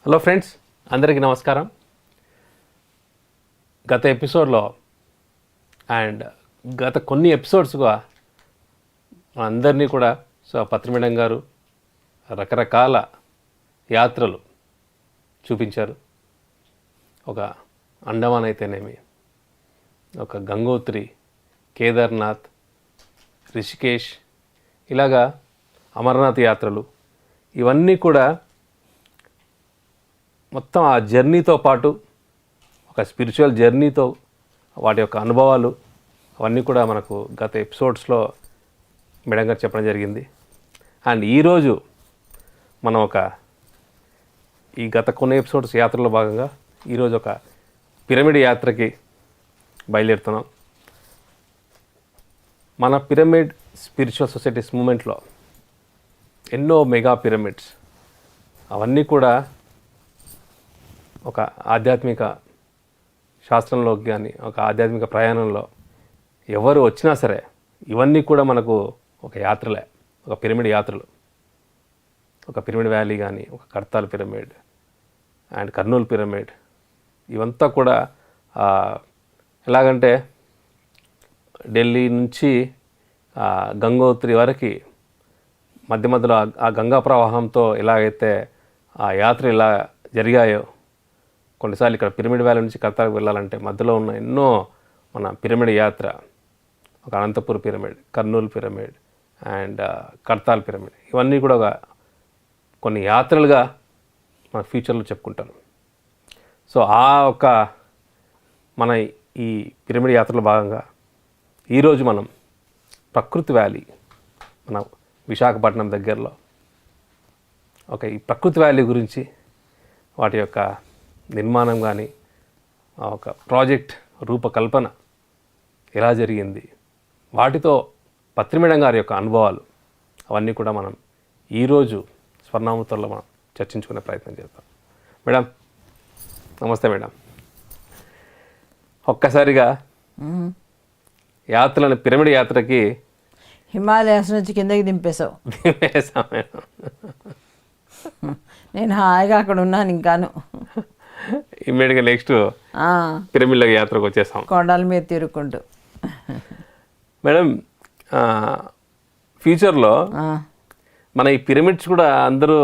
Hello friends, అందరికీ నమస్కారం. గత ఎపిసోడ్లో అండ్ గత కొన్ని ఎపిసోడ్స్గా అందరినీ కూడా పత్రి మేడం గారు రకరకాల యాత్రలు చూపించారు. ఒక అండమాన్ అయితేనేమి, ఒక గంగోత్రి, కేదార్నాథ్, రిషికేష్, ఇలాగా అమర్నాథ్ యాత్రలు, ఇవన్నీ కూడా మొత్తం ఆ జర్నీతో పాటు ఒక స్పిరిచువల్ జర్నీతో వాటి యొక్క అనుభవాలు అవన్నీ కూడా మనకు గత ఎపిసోడ్స్లో మేడం గారు చెప్పడం జరిగింది. అండ్ ఈరోజు మనం ఈ గత కొన్ని ఎపిసోడ్స్ యాత్రలో భాగంగా ఈరోజు ఒక పిరమిడ్ యాత్రకి బయలుదేరుతున్నాం. మన పిరమిడ్ స్పిరిచువల్ సొసైటీస్ మూమెంట్లో ఎన్నో మెగా పిరమిడ్స్, అవన్నీ కూడా ఒక ఆధ్యాత్మిక శాస్త్రంలోకి కానీ ఒక ఆధ్యాత్మిక ప్రయాణంలో ఎవరు వచ్చినా సరే ఇవన్నీ కూడా మనకు ఒక యాత్రలే, ఒక పిరమిడ్ యాత్రలు. ఒక పిరమిడ్ వ్యాలీ కానీ, ఒక Kadthal pyramid and Kurnool pyramid, ఇవంతా కూడా ఎలాగంటే ఢిల్లీ నుంచి గంగోత్రి వరకు మధ్య మధ్యలో ఆ గంగా ప్రవాహంతో ఎలాగైతే ఆ యాత్ర ఇలా జరిగాయో, కొన్నిసార్లు ఇక్కడ పిరమిడ్ వ్యాలీ నుంచి కర్తాలకు వెళ్ళాలంటే మధ్యలో ఉన్న ఎన్నో మన పిరమిడ్ యాత్ర, ఒక Anantapur pyramid, Kurnool pyramid and Kadthal pyramid, ఇవన్నీ కూడా కొన్ని యాత్రలుగా మన ఫ్యూచర్లో చెప్పుకుంటాను. సో మన ఈ పిరమిడ్ యాత్రలో భాగంగా ఈరోజు మనం ప్రకృతి వ్యాలీ, మన విశాఖపట్నం దగ్గరలో ఈ ప్రకృతి వ్యాలీ గురించి, వాటి యొక్క నిర్మాణం కానీ, ఒక ప్రాజెక్ట్ రూపకల్పన ఎలా జరిగింది, వాటితో పత్రి మేడం గారి యొక్క అనుభవాలు, అవన్నీ కూడా మనం ఈరోజు స్వర్ణామృతంలో మనం చర్చించుకునే ప్రయత్నం చేద్దాం. మేడం నమస్తే. మేడం ఒక్కసారిగా యాత్రలను పిరమిడ్ యాత్రకి హిమాలయాస్ నుంచి కిందకి దింపేశావు. నేను హాయిగా అక్కడ ఉన్నాను ఇంకాను. ఇమ్మీడియట్గా నెక్స్ట్ పిరమిడ్ యాత్రకు వచ్చేసాం, కొండల మీద తిరుగుకుంటూ. మేడం ఫ్యూచర్లో మన ఈ పిరమిడ్స్ కూడా అందరూ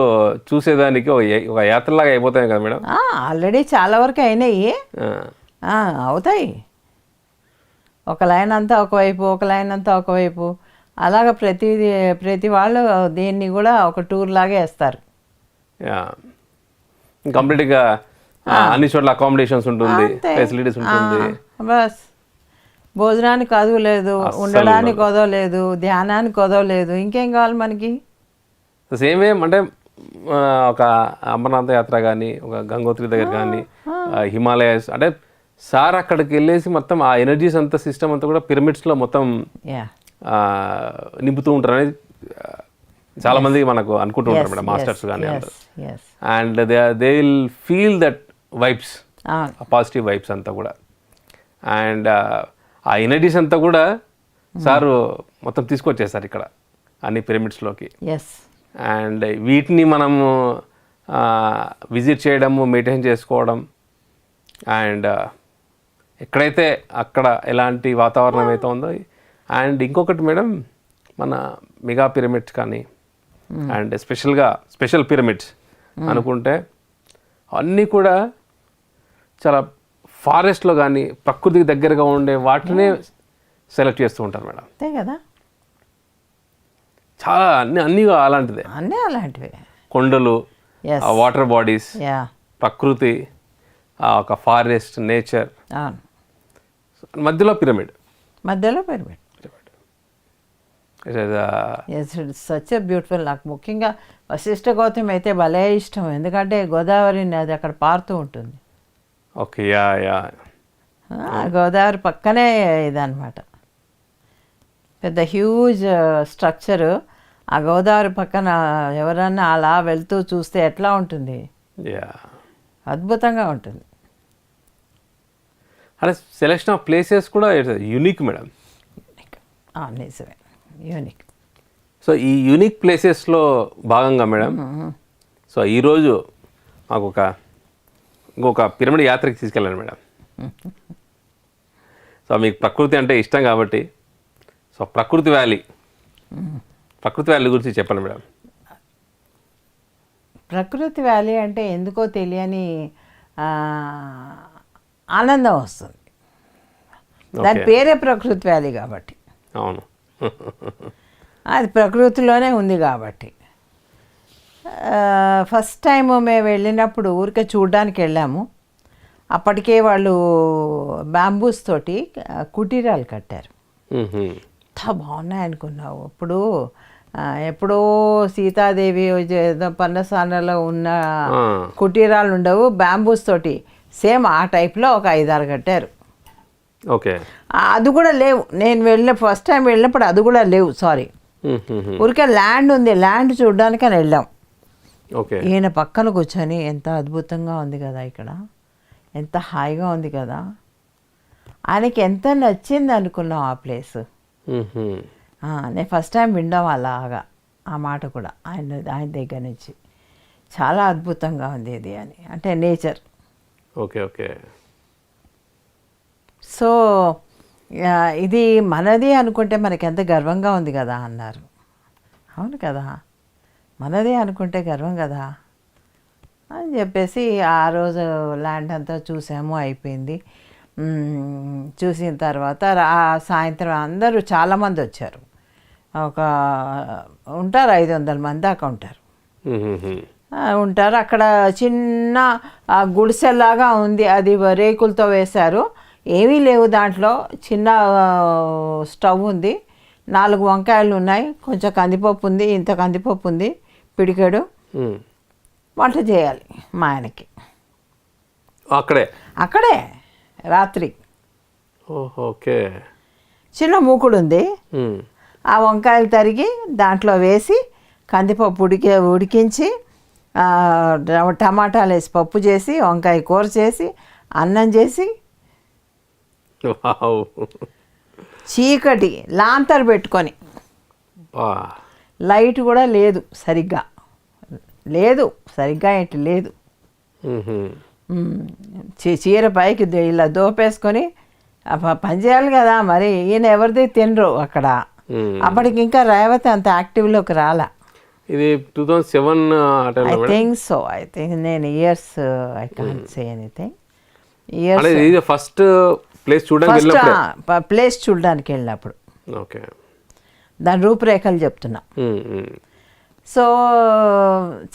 చూసేదానికి ఒక యాత్రలాగా అయిపోతాయి కదా మేడం? ఆల్రెడీ చాలా వరకు అయినాయి, అవుతాయి. ఒక లైన్ అంతా ఒకవైపు, ఒక లైన్ అంతా ఒకవైపు, అలాగ ప్రతి వాళ్ళు దీన్ని కూడా ఒక టూర్ లాగా వేస్తారు. కంప్లీట్గా అన్ని చోట్ల అకామిడేషన్స్ ఉంటుంది, ఫెసిలిటీస్ ఉంటుంది. బస్ భోజనానికి కొదవ లేదు, ఉండడానికి కొదవ లేదు, ధ్యానానికి కొదవ లేదు, ఇంకేం కావాలి మనకి? సేమ్ అంటే ఒక అమర్నాథ్ యాత్ర కానీ, ఒక గంగోత్రి దగ్గర కానీ, హిమాలయాస్ అంటే సార్ అక్కడికి వెళ్ళేసి మొత్తం ఆ ఎనర్జీస్ అంతా సిస్టమ్ అంతా కూడా పిరమిడ్స్లో మొత్తం నింపుతూ ఉంటారు అనేది చాలా మంది మనకు అనుకుంటూ ఉంటారు మేడం, మాస్టర్స్ కానీ అందరూ. And they will feel that vibes, positive vibes అంతా కూడా. అండ్ ఆ ఎనర్జీస్ అంతా కూడా సారు మొత్తం తీసుకొచ్చేసారు ఇక్కడ అన్ని పిరమిడ్స్లోకి. అండ్ వీటిని మనము విజిట్ చేయడము, మెయింటైన్ చేసుకోవడం, అండ్ ఎక్కడైతే అక్కడ ఎలాంటి వాతావరణం అయితే ఉందో. అండ్ ఇంకొకటి మేడం, మన మెగా పిరమిడ్స్ కానీ అండ్ స్పెషల్ పిరమిడ్స్ అనుకుంటే అన్నీ కూడా చాలా ఫారెస్ట్లో కానీ ప్రకృతికి దగ్గరగా ఉండే వాటినే సెలెక్ట్ చేస్తూ ఉంటారు మేడం. అంతే కదా, చాలా అన్నీ అలాంటిదే, అన్నీ అలాంటివే. కొండలు, వాటర్ బాడీస్, ప్రకృతి, ఒక ఫారెస్ట్, నేచర్, మధ్యలో పిరమిడ్. Such a beautiful. నాకు ముఖ్యంగా వశిష్ఠ గౌతమి అయితే భలే ఇష్టం, ఎందుకంటే గోదావరి నది అక్కడ పారుతూ ఉంటుంది. ఓకే, గోదావరి పక్కనే ఇదన్నమాట, పెద్ద హ్యూజ్ స్ట్రక్చరు. ఆ గోదావరి పక్కన ఎవరన్నా అలా వెళ్తూ చూస్తే ఎట్లా ఉంటుంది? అద్భుతంగా ఉంటుంది. అలా సెలెక్షన్ ఆఫ్ ప్లేసెస్ కూడా యూనిక్ మేడం. నిజమే, యూనిక్. సో ఈ యూనిక్ ప్లేసెస్లో భాగంగా మేడం, సో ఈరోజు మాకు ఇంకొక పిరమిడ్ యాత్రకి తీసుకెళ్ళాను మేడం. సో మీకు ప్రకృతి అంటే ఇష్టం కాబట్టి సో ప్రకృతి వ్యాలీ గురించి చెప్పండి మేడం. ప్రకృతి వ్యాలీ అంటే ఎందుకో తెలియని ఆనందం వస్తుంది. దాని పేరే ప్రకృతి వ్యాలీ కాబట్టి. అవును. అది ప్రకృతిలోనే ఉంది కాబట్టి. ఫస్ట్ టైం మేము వెళ్ళినప్పుడు ఊరికే చూడడానికి వెళ్ళాము. అప్పటికే వాళ్ళు బ్యాంబూస్ తోటి కుటీరాలు కట్టారు. ఎంత బాగున్నాయి అనుకున్నావు. ఎప్పుడో సీతాదేవి ఏదో పన్నసానలో ఉన్న కుటీరాలు ఉండవు, బ్యాంబూస్ తోటి సేమ్ ఆ టైప్లో ఒక 5-6 కట్టారు. ఓకే. అది కూడా లేవు. నేను ఫస్ట్ టైం వెళ్ళినప్పుడు అది కూడా లేవు. సారీ, ఊరికే ల్యాండ్ ఉంది. ల్యాండ్ చూడడానికని వెళ్ళాం. ఓకే. ఈయన పక్కన కూర్చొని ఎంత అద్భుతంగా ఉంది కదా, ఇక్కడ ఎంత హాయిగా ఉంది కదా, ఆయనకి ఎంత నచ్చింది అనుకున్నాం ఆ ప్లేస్. నేను ఫస్ట్ టైం విందాం అలాగా ఆ మాట కూడా ఆయన దగ్గర నుంచి. చాలా అద్భుతంగా ఉంది ఇది అని, అంటే నేచర్. ఓకే. ఓకే. సో ఇది మనది అనుకుంటే మనకి ఎంత గర్వంగా ఉంది కదా అన్నారు. అవును కదా, మనదే అనుకుంటే గర్వం కదా అని చెప్పేసి ఆ రోజు ల్యాండ్ అంతా చూసాము, అయిపోయింది. చూసిన తర్వాత సాయంత్రం అందరూ చాలామంది వచ్చారు. ఉంటారు 500 మంది దాకా ఉంటారు. అక్కడ చిన్న గుడిసెలాగా ఉంది, అది రేకులతో వేశారు. ఏమీ లేవు దాంట్లో. చిన్న స్టవ్ ఉంది, 4 వంకాయలు ఉన్నాయి, కొంచెం కందిపప్పు ఉంది, ఇంత కందిపప్పు ఉంది, పిడికెడు. వంట చేయాలి మా ఆయనకి అక్కడే రాత్రి. ఓకే. చిన్న మూకుడు ఉంది, ఆ వంకాయలు తరిగి దాంట్లో వేసి కందిపప్పు ఉడికించి టమాటాలు వేసి పప్పు చేసి వంకాయ కూర చేసి అన్నం చేసి చీకటి లాంతర్ పెట్టుకొని, లైట్ కూడా లేదు సరిగ్గా ఏంటి లేదు. చీర పైకి ఇలా దోపేసుకొని పని చేయాలి కదా మరి. ఈయన ఎవరిది తినరు అక్కడ. అప్పటికి ఇంకా రేవతి అంత యాక్టివ్లోకి రాలా. ఇది 2007 ఐ థింక్ నేను years I can't say anything. First place చూడడానికి వెళ్ళినప్పుడు. ఓకే. దాని రూపురేఖలు చెప్తున్నా. సో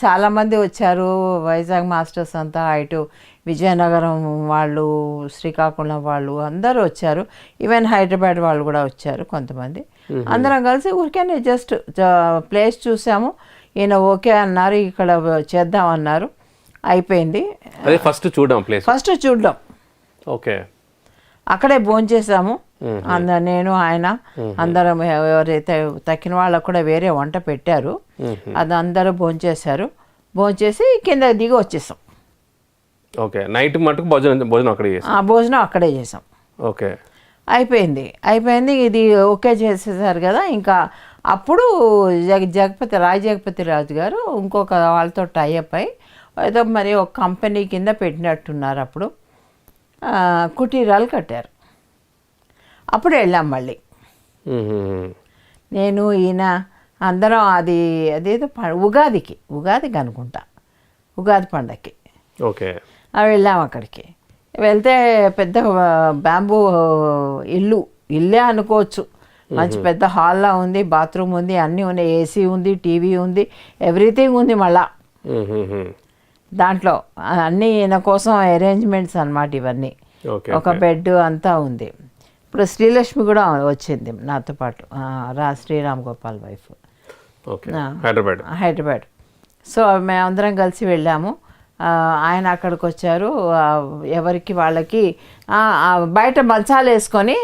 చాలామంది వచ్చారు, వైజాగ్ మాస్టర్స్ అంతా, ఇటు విజయనగరం వాళ్ళు, శ్రీకాకుళం వాళ్ళు అందరూ వచ్చారు. ఈవెన్ హైదరాబాద్ వాళ్ళు కూడా వచ్చారు కొంతమంది. అందరం కలిసి ఊరికే జస్ట్ ప్లేస్ చూసాము. ఈయన ఓకే అన్నారు, ఇక్కడ చేద్దాం అన్నారు, అయిపోయింది. ఫస్ట్ చూడడం. ఓకే. అక్కడే భోంచేసాము. నేను ఆయన అందరం, ఎవరైతే తక్కిన వాళ్ళకు కూడా వేరే వంట పెట్టారు, అది అందరూ భోంచేశారు. భోంచేసి కింద దిగి వచ్చేసాం. ఓకే. నైట్ మటుకు భోజనం అక్కడే చేసాం. ఓకే. అయిపోయింది. ఇది ఓకే చేసేసారు కదా. ఇంకా అప్పుడు రాయ జగపతి రాజు గారు ఇంకొక వాళ్ళతో టైఅప్ అయి ఏదో మరి ఒక కంపెనీ కింద పెట్టినట్టున్నారు. అప్పుడు కుటీరాలు కట్టారు. అప్పుడు వెళ్ళాం మళ్ళీ నేను ఈయన అందరం. అదేదో ఉగాదికి అనుకుంటా, ఉగాది పండగకి. ఓకే. వెళ్ళాం. అక్కడికి వెళ్తే పెద్ద బ్యాంబూ ఇల్లే అనుకోవచ్చు. మంచి పెద్ద హాల్లో ఉంది, బాత్రూమ్ ఉంది, అన్నీ ఉన్నాయి, ఏసీ ఉంది, టీవీ ఉంది, ఎవ్రీథింగ్ ఉంది. మళ్ళా దాంట్లో అన్నీ ఈయన కోసం అరేంజ్మెంట్స్ అన్నమాట ఇవన్నీ. ఒక బెడ్ అంతా ఉంది. ఇప్పుడు శ్రీలక్ష్మి కూడా వచ్చింది నాతో పాటు, శ్రీరామ్ గోపాల్ వైఫ్, హైదరాబాద్. సో మేమందరం కలిసి వెళ్ళాము. ఆయన అక్కడికి వచ్చారు. ఎవరికి వాళ్ళకి బయట మంచాలు వేసుకొని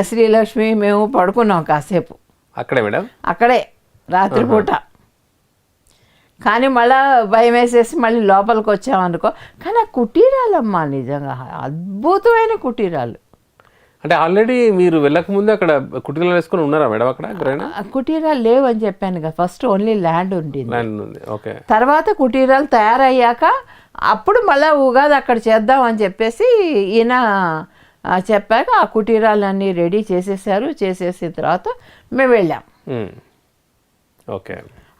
శ్రీలక్ష్మి మేము పడుకున్నాం కాసేపు అక్కడే రాత్రిపూట. కానీ మళ్ళీ భయం వేసేసి మళ్ళీ లోపలికి వచ్చామనుకో. కానీ ఆ కుటీరాలమ్మా నిజంగా అద్భుతమైన కుటీరాలు. అంటే ఆల్రెడీ మీరు వెళ్ళక ముందే అక్కడ కుటీరాలు వేసుకొని ఉన్నారా మేడం అక్కడ ఎక్కడైనా? కుటీరాలు లేవు అని చెప్పాను కదా, ఫస్ట్ ఓన్లీ ల్యాండ్ ఉండింది. ల్యాండ్ ఉంది, ఓకే. తర్వాత కుటీరాలు తయారయ్యాక అప్పుడు మళ్ళీ ఉగాది అక్కడ చేద్దాం అని చెప్పేసి ఈయన చెప్పాక ఆ కుటీరాలన్నీ రెడీ చేసేసారు. చేసేసిన తర్వాత మేము వెళ్ళాం. ఓకే.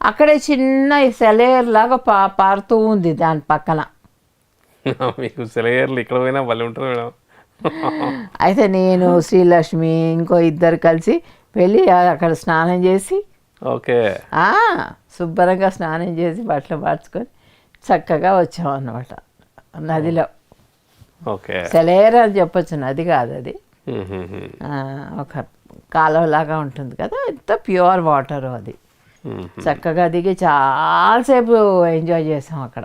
అక్కడే చిన్న సెలయేర్ లాగా పారుతూ ఉంది దాని పక్కన. మీకు సెలయేర్లు ఇక్కడ పోయినా భలే ఉంటుంది మేడం. అయితే నేను శ్రీలక్ష్మి ఇంకో ఇద్దరు కలిసి వెళ్ళి అక్కడ స్నానం చేసి, ఓకే, శుభ్రంగా స్నానం చేసి బట్టలు మార్చుకొని చక్కగా వచ్చాం అన్నమాట నదిలో. ఓకే. సెలయేర్ అని చెప్పొచ్చు, నది కాదు అది, ఒక కాలువలాగా ఉంటుంది కదా, ఎంత ప్యూర్ వాటర్ అది. చక్కగా దిగి చాలాసేపు ఎంజాయ్ చేసాం అక్కడ.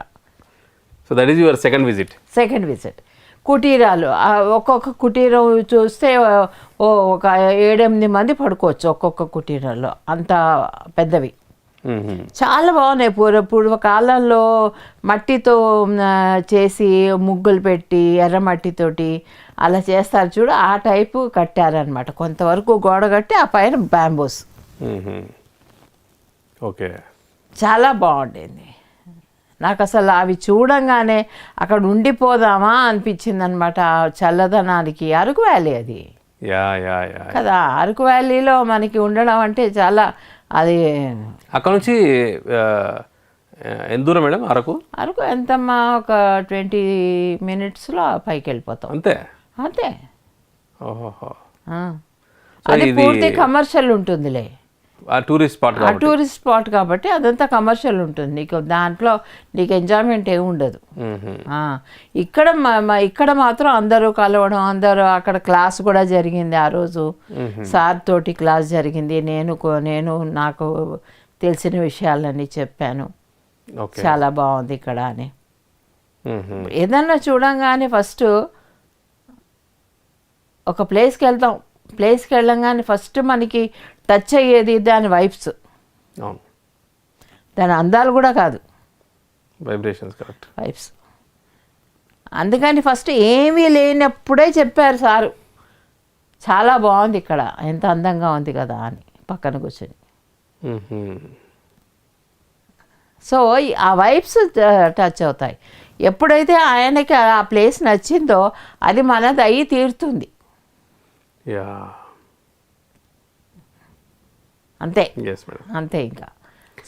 So that is your second visit. కుటీరాలు ఒక్కొక్క కుటీరం చూస్తే ఒక 7-8 మంది పడుకోవచ్చు ఒక్కొక్క కుటీరంలో, అంత పెద్దవి. చాలా బాగున్నాయి. పూర్వకాలంలో మట్టితో చేసి ముగ్గులు పెట్టి ఎర్రమట్టితోటి అలా చేస్తారు చూడు, ఆ టైపు కట్టారనమాట. కొంతవరకు గోడ కట్టి ఆ పైన బ్యాంబూస్. ఓకే. చాలా బాగుండేది నాకు. అసలు అవి చూడంగానే అక్కడ ఉండిపోదామా అనిపించింది అనమాట. చల్లదనానికి. అరకు వ్యాలీ అది కదా, అరకు వ్యాలీలో మనకి ఉండడం అంటే చాలా, అది అక్కడ నుంచి ఎంత దూరం మేడం అరకు? అరకు ఎంతమ్మా, ఒక 20 minutesలో పైకి వెళ్ళిపోతాం. అంతే. ఓహో. అది పూర్తి కమర్షియల్ ఉంటుందిలే, టూరిస్ట్ స్పాట్ కాబట్టి అదంతా కమర్షియల్ ఉంటుంది. నీకు దాంట్లో నీకు ఎంజాయ్మెంట్ ఏమి ఉండదు. ఇక్కడ మాత్రం అందరూ కలవడం, అందరూ అక్కడ క్లాస్ కూడా జరిగింది ఆ రోజు. సార్ తోటి క్లాస్ జరిగింది. నేను నాకు తెలిసిన విషయాలన్నీ చెప్పాను. చాలా బాగుంది ఇక్కడ అని. ఏదన్నా చూడంగానే ఫస్ట్ ఒక ప్లేస్కి వెళ్తాం. ప్లేస్కి వెళ్ళంగానే ఫస్ట్ మనకి టచ్ అయ్యేది దాని వైబ్స్, దాని అందాలు కూడా కాదు, వైబ్స్. అందుకని ఫస్ట్ ఏమీ లేనప్పుడే చెప్పారు సారు, చాలా బాగుంది ఇక్కడ, ఎంత అందంగా ఉంది కదా అని పక్కన కూర్చొని. సో ఆ వైబ్స్ టచ్ అవుతాయి. ఎప్పుడైతే ఆయనకి ఆ ప్లేస్ నచ్చిందో అది మనది అయ్యి తీరుతుంది. అంతే ఇంకా.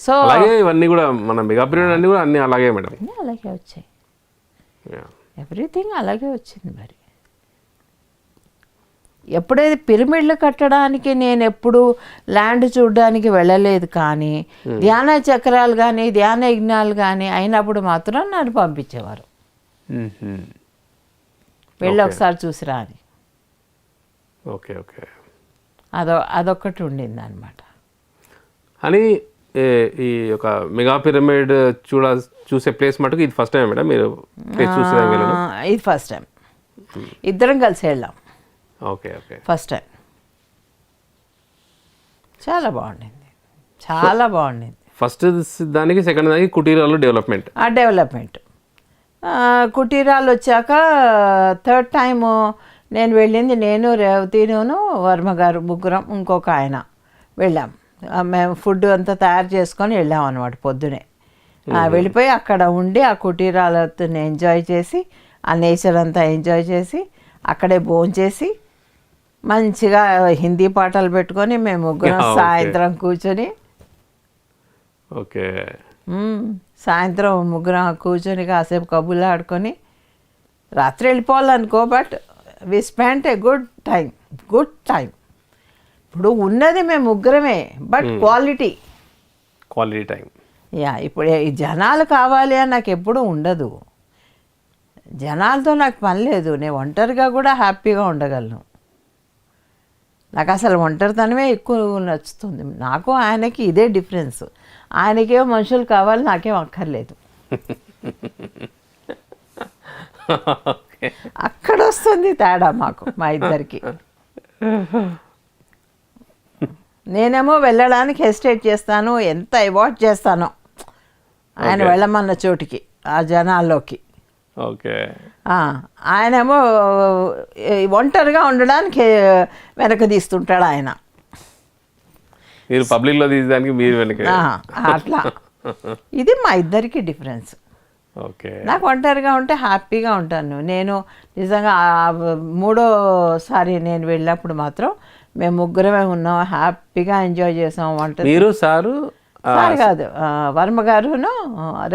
సో ఇవన్నీ కూడా మన మెగా పీరియడ్ అన్ని కూడా అన్ని అలాగే మేడం, అలాగే వచ్చాయి. ఎవ్రీథింగ్ అలాగే వచ్చింది. మరి ఎప్పుడైతే పిరమిడ్లు కట్టడానికి నేను ఎప్పుడు ల్యాండ్ చూడడానికి వెళ్ళలేదు, కానీ ధ్యాన చక్రాలు కానీ ధ్యాన యజ్ఞాలు కానీ అయినప్పుడు మాత్రం నన్ను పంపించేవారు, వెళ్ళి ఒకసారి చూసిరా అని. అదొక్కటి ఉండింది అనమాట. అని ఈ యొక్క మెగా పిరమిడ్ చూసే ప్లేస్ మటుకు ఇది ఫస్ట్ టైం మేడం మీరు చూసే? ఇది ఫస్ట్ టైం, ఇద్దరం కలిసి వెళ్ళాం. ఓకే. First time. చాలా బాగుండింది. ఫస్ట్ దానికి సెకండ్ దానికి కుటీరాలు డెవలప్మెంట్. కుటీరాలు వచ్చాక థర్డ్ టైము నేను వెళ్ళింది, నేను రేవతిను వర్మ గారు ముగ్గురం ఇంకొక ఆయన వెళ్ళాం. మేము ఫుడ్ అంతా తయారు చేసుకొని వెళ్ళాం అనమాట పొద్దునే. వెళ్ళిపోయి అక్కడ ఉండి ఆ కుటీరాలతో ఎంజాయ్ చేసి, ఆ నేచర్ అంతా ఎంజాయ్ చేసి, అక్కడే భోంచేసి మంచిగా హిందీ పాటలు పెట్టుకొని మేము ముగ్గురం సాయంత్రం కూర్చొని, సాయంత్రం ముగ్గురం కూర్చొని కాసేపు కబుర్లు ఆడుకొని రాత్రి వెళ్ళిపోవాలనుకో, but we spend a good time. ఇప్పుడు ఉన్నది మేము ముగ్గురమే, బట్ క్వాలిటీ టైం. ఇప్పుడు ఈ జనాలు కావాలి అని నాకు ఎప్పుడూ ఉండదు. జనాలతో నాకు పని లేదు. నేను ఒంటరిగా కూడా హ్యాపీగా ఉండగలను. నాకు అసలు ఒంటరితనమే ఎక్కువ నచ్చుతుంది. నాకు ఆయనకి ఇదే డిఫరెన్స్. ఆయనకేమో మనుషులు కావాలి, నాకేం అక్కర్లేదు. అక్కడ వస్తుంది తేడా మాకు, మా ఇద్దరికి. నేనేమో వెళ్ళడానికి హెసిటేట్ చేస్తాను, ఎంత అవాయిడ్ చేస్తానో ఆయన వెళ్ళమన్న చోటికి, ఆ జనాల్లోకి. ఓకే. ఆయనేమో ఒంటరిగా ఉండడానికి వెనక తీస్తుంటాడు ఆయన. మీరు పబ్లిక్లో తీసేదానికి మీరు వెనక. అట్లా ఇది మా ఇద్దరికి డిఫరెన్స్. ఓకే. నాకు ఒంటరిగా ఉంటే హ్యాపీగా ఉంటాను. నేను నిజంగా మూడోసారి నేను వెళ్ళినప్పుడు మాత్రం మేము ముగ్గురమే ఉన్నాం, హ్యాపీగా ఎంజాయ్ చేసాం. వంట మీరు సారు కాదు, వర్మ గారును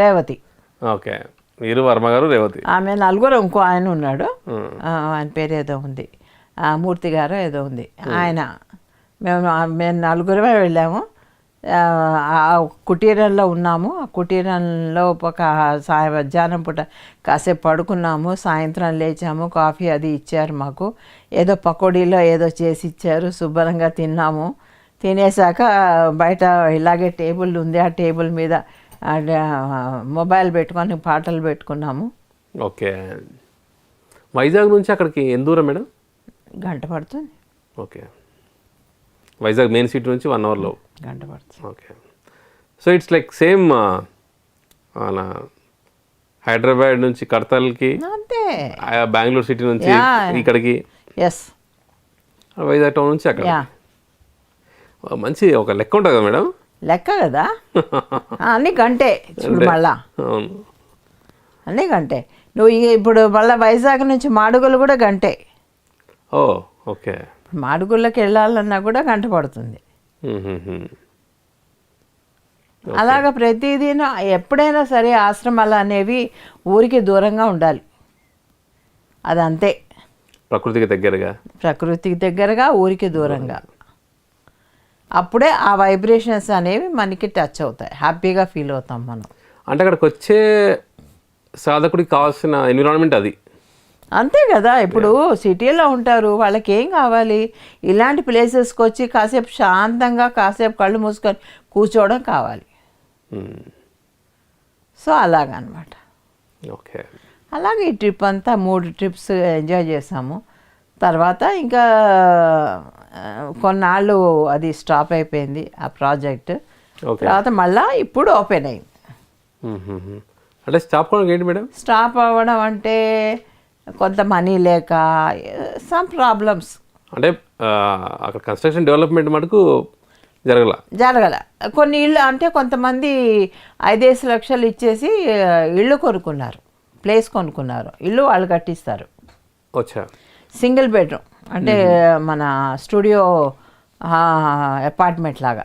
రేవతి. ఓకే. మీరు వర్మ గారు రేవతి. ఆమె నలుగురు, ఇంకో ఆయన ఉన్నాడు, ఆయన పేరు ఏదో ఉంది, మూర్తి గారు ఏదో ఉంది ఆయన. మేము నలుగురమే వెళ్ళాము. ఆ కుటీరంలో ఉన్నాము. ఆ కుటీరంలో ఒక మధ్యాహ్నం పూట కాసేపు పడుకున్నాము. సాయంత్రం లేచాము, కాఫీ అది ఇచ్చారు మాకు. ఏదో పకోడీలో ఏదో చేసి ఇచ్చారు, శుభ్రంగా తిన్నాము. తినేసాక బయట ఇలాగే టేబుల్ ఉంది, ఆ టేబుల్ మీద మొబైల్ పెట్టుకొని పాటలు పెట్టుకున్నాము. ఓకే. వైజాగ్ నుంచి అక్కడికి ఎంత దూరం మేడం? గంట పడుతుంది. ఓకే. వైజాగ్ మెయిన్ సిటీ నుంచి 1 అవర్లో గంట పడుతుంది. Okay. So it's like same Hyderabad నుంచి కడతాల్కి, అంతే. బెంగళూరు సిటీ నుంచి ఇక్కడికి, ఎస్, వైజాగ్ టౌన్ నుంచి అక్కడ. మంచి ఒక లెక్క ఉంటుంది కదా మేడం? లెక్క కదా, అన్నీ గంటే చూడు. మళ్ళా అవును, అన్నీ గంటే. నువ్వు ఇప్పుడు మళ్ళీ వైజాగ్ నుంచి మాడుగులు కూడా గంటే. ఓ ఓకే. మాడుగుళ్ళకి వెళ్ళాలన్నా కూడా గంట పడుతుంది. అలాగ ప్రతిదీను ఎప్పుడైనా సరే ఆశ్రమాలు అనేవి ఊరికి దూరంగా ఉండాలి. అదంతే, ప్రకృతికి దగ్గరగా ఊరికి దూరంగా. అప్పుడే ఆ వైబ్రేషన్స్ అనేవి మనకి టచ్ అవుతాయి, హ్యాపీగా ఫీల్ అవుతాం మనం. అంటే అక్కడికి వచ్చే సాధకుడికి కావాల్సిన ఎన్విరాన్మెంట్ అది. అంతే కదా. ఇప్పుడు సిటీలో ఉంటారు, వాళ్ళకి ఏం కావాలి? ఇలాంటి ప్లేసెస్కి వచ్చి కాసేపు శాంతంగా కాసేపు కళ్ళు మూసుకొని కూర్చోవడం కావాలి. సో అలాగనమాట. ఓకే. అలాగే ఈ ట్రిప్ అంతా 3 ట్రిప్స్ ఎంజాయ్ చేసాము. తర్వాత ఇంకా కొన్నాళ్ళు అది స్టాప్ అయిపోయింది ఆ ప్రాజెక్ట్. తర్వాత మళ్ళీ ఇప్పుడు ఓపెన్ అయింది. అంటే స్టాప్ అవ్వడం ఏంటి మేడం? స్టాప్ అవ్వడం అంటే కొంత మనీ లేక, సమ్ ప్రాబ్లమ్స్. అంటే అక్కడ కన్స్ట్రక్షన్ డెవలప్మెంట్ మటుకు జరగల. కొన్ని ఇళ్ళు అంటే కొంతమంది 5-6 లక్షలు ఇచ్చేసి ఇళ్ళు కొనుక్కున్నారు, ప్లేస్ కొనుక్కున్నారు. ఇల్లు వాళ్ళు కట్టిస్తారు. సింగిల్ బెడ్రూమ్ అంటే మన స్టూడియో అపార్ట్మెంట్ లాగా.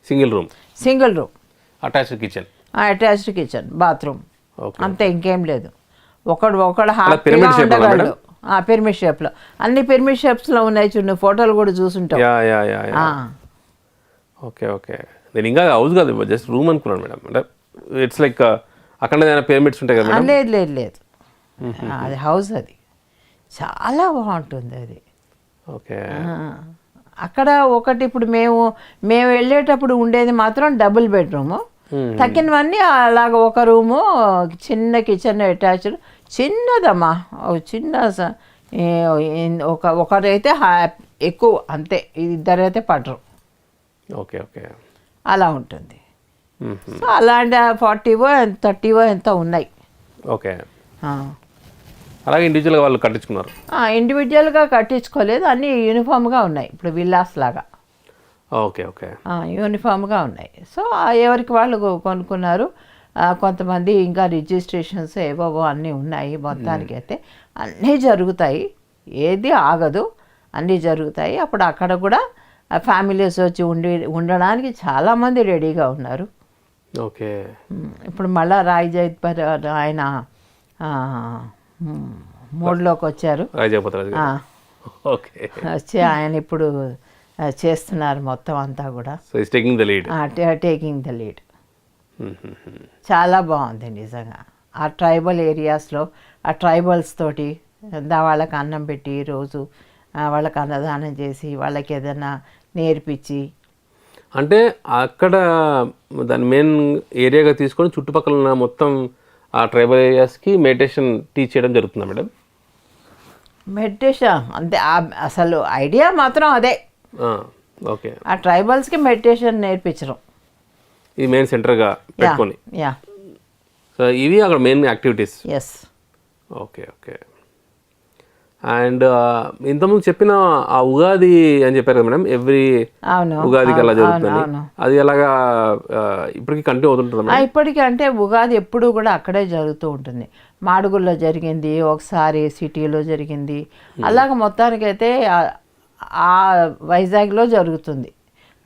Single room, attached kitchen, bathroom, అంతే, ఇంకేం లేదు. ఒకడు హ్యాపీగా ఉండగలడు. పిరమిడ్ షేప్లో, అన్ని పిరమిడ్ షేప్స్లో ఉన్నాయి చూడు, ఫోటోలు కూడా చూసుంటావు. Okay okay. నేను ఇంకా హౌస్ కాదు, జస్ట్ రూమ్ అనుకున్నాను మేడం. అంటే ఇట్స్ లైక్ అక్కడ పిరమిడ్స్ ఉంటాయి కదా? లేదు, అది హౌస్. అది చాలా బాగుంటుంది అది. ఓకే. అక్కడ ఒకటి ఇప్పుడు మేము వెళ్ళేటప్పుడు ఉండేది మాత్రం డబుల్ బెడ్రూము. తక్కినవన్నీ అలాగ ఒక రూము, చిన్న కిచెన్ అటాచ్డ్, చిన్నదమ్మా, చిన్న. ఒకరైతే ఎక్కువ, అంతే, 2 అయితే పడరు. Okay okay. అలా ఉంటుంది. సో అలాంటి 40వో 30వో ఎంత ఉన్నాయి. ఓకే. అలాగే ఇండివిజువల్గా వాళ్ళు కట్టించుకున్నారు? ఇండివిజువల్గా కట్టించుకోలేదు, అన్నీ యూనిఫామ్గా ఉన్నాయి. ఇప్పుడు విల్లాస్ లాగా. Okay okay. యూనిఫామ్గా ఉన్నాయి. సో ఎవరికి వాళ్ళు కొనుక్కున్నారు. కొంతమంది ఇంకా రిజిస్ట్రేషన్స్ ఏవో అన్నీ ఉన్నాయి. మొత్తానికి అయితే అన్నీ జరుగుతాయి, ఏది ఆగదు, అన్నీ జరుగుతాయి. అప్పుడు అక్కడ కూడా ఫ్యామిలీస్ వచ్చి ఉండడానికి చాలామంది రెడీగా ఉన్నారు. ఓకే. ఇప్పుడు మళ్ళా రాయ్ జైత్పర్ ఆయన మోడ్లోకి వచ్చారు. వచ్చి ఆయన ఇప్పుడు చేస్తున్నారు మొత్తం అంతా కూడా. Taking the lead. చాలా బాగుంది నిజంగా. ఆ ట్రైబల్ ఏరియాస్లో ఆ ట్రైబల్స్ తోటి వాళ్ళకి అన్నం పెట్టి రోజు వాళ్ళకి అన్నదానం చేసి వాళ్ళకి ఏదైనా నేర్పించి. అంటే అక్కడ దాని మెయిన్ ఏరియాగా తీసుకొని చుట్టుపక్కల ఉన్న మొత్తం ఆ ట్రైబల్ ఏరియాస్కి మెడిటేషన్ టీచ్ చేయడం జరుగుతుందా మేడం? మెడిటేషన్ అంతే, అసలు ఐడియా మాత్రం అదే. ఓకే. ఆ ట్రైబల్స్కి మెడిటేషన్ నేర్పించడం ఇది మెయిన్ సెంటర్గా పెట్టుకొని. సో ఇవి అక్కడ main activities. Yes. Okay okay. And ఇంతకుముందు చెప్పిన ఆ ఉగాది అని చెప్పారు కదా మేడం, ఎవ్రీ అవును ఉగాదికి అలా జరుగుతుంది, అవును. అది ఎలాగా ఇప్పటికీ కంటిన్యూ అవుతుంటుంది మేడం? ఇప్పటికీ అంటే ఉగాది ఎప్పుడూ కూడా అక్కడే జరుగుతూ ఉంటుంది. మాడుగుల్లో జరిగింది, ఒకసారి సిటీలో జరిగింది, అలాగ మొత్తానికైతే ఆ వైజాగ్లో జరుగుతుంది.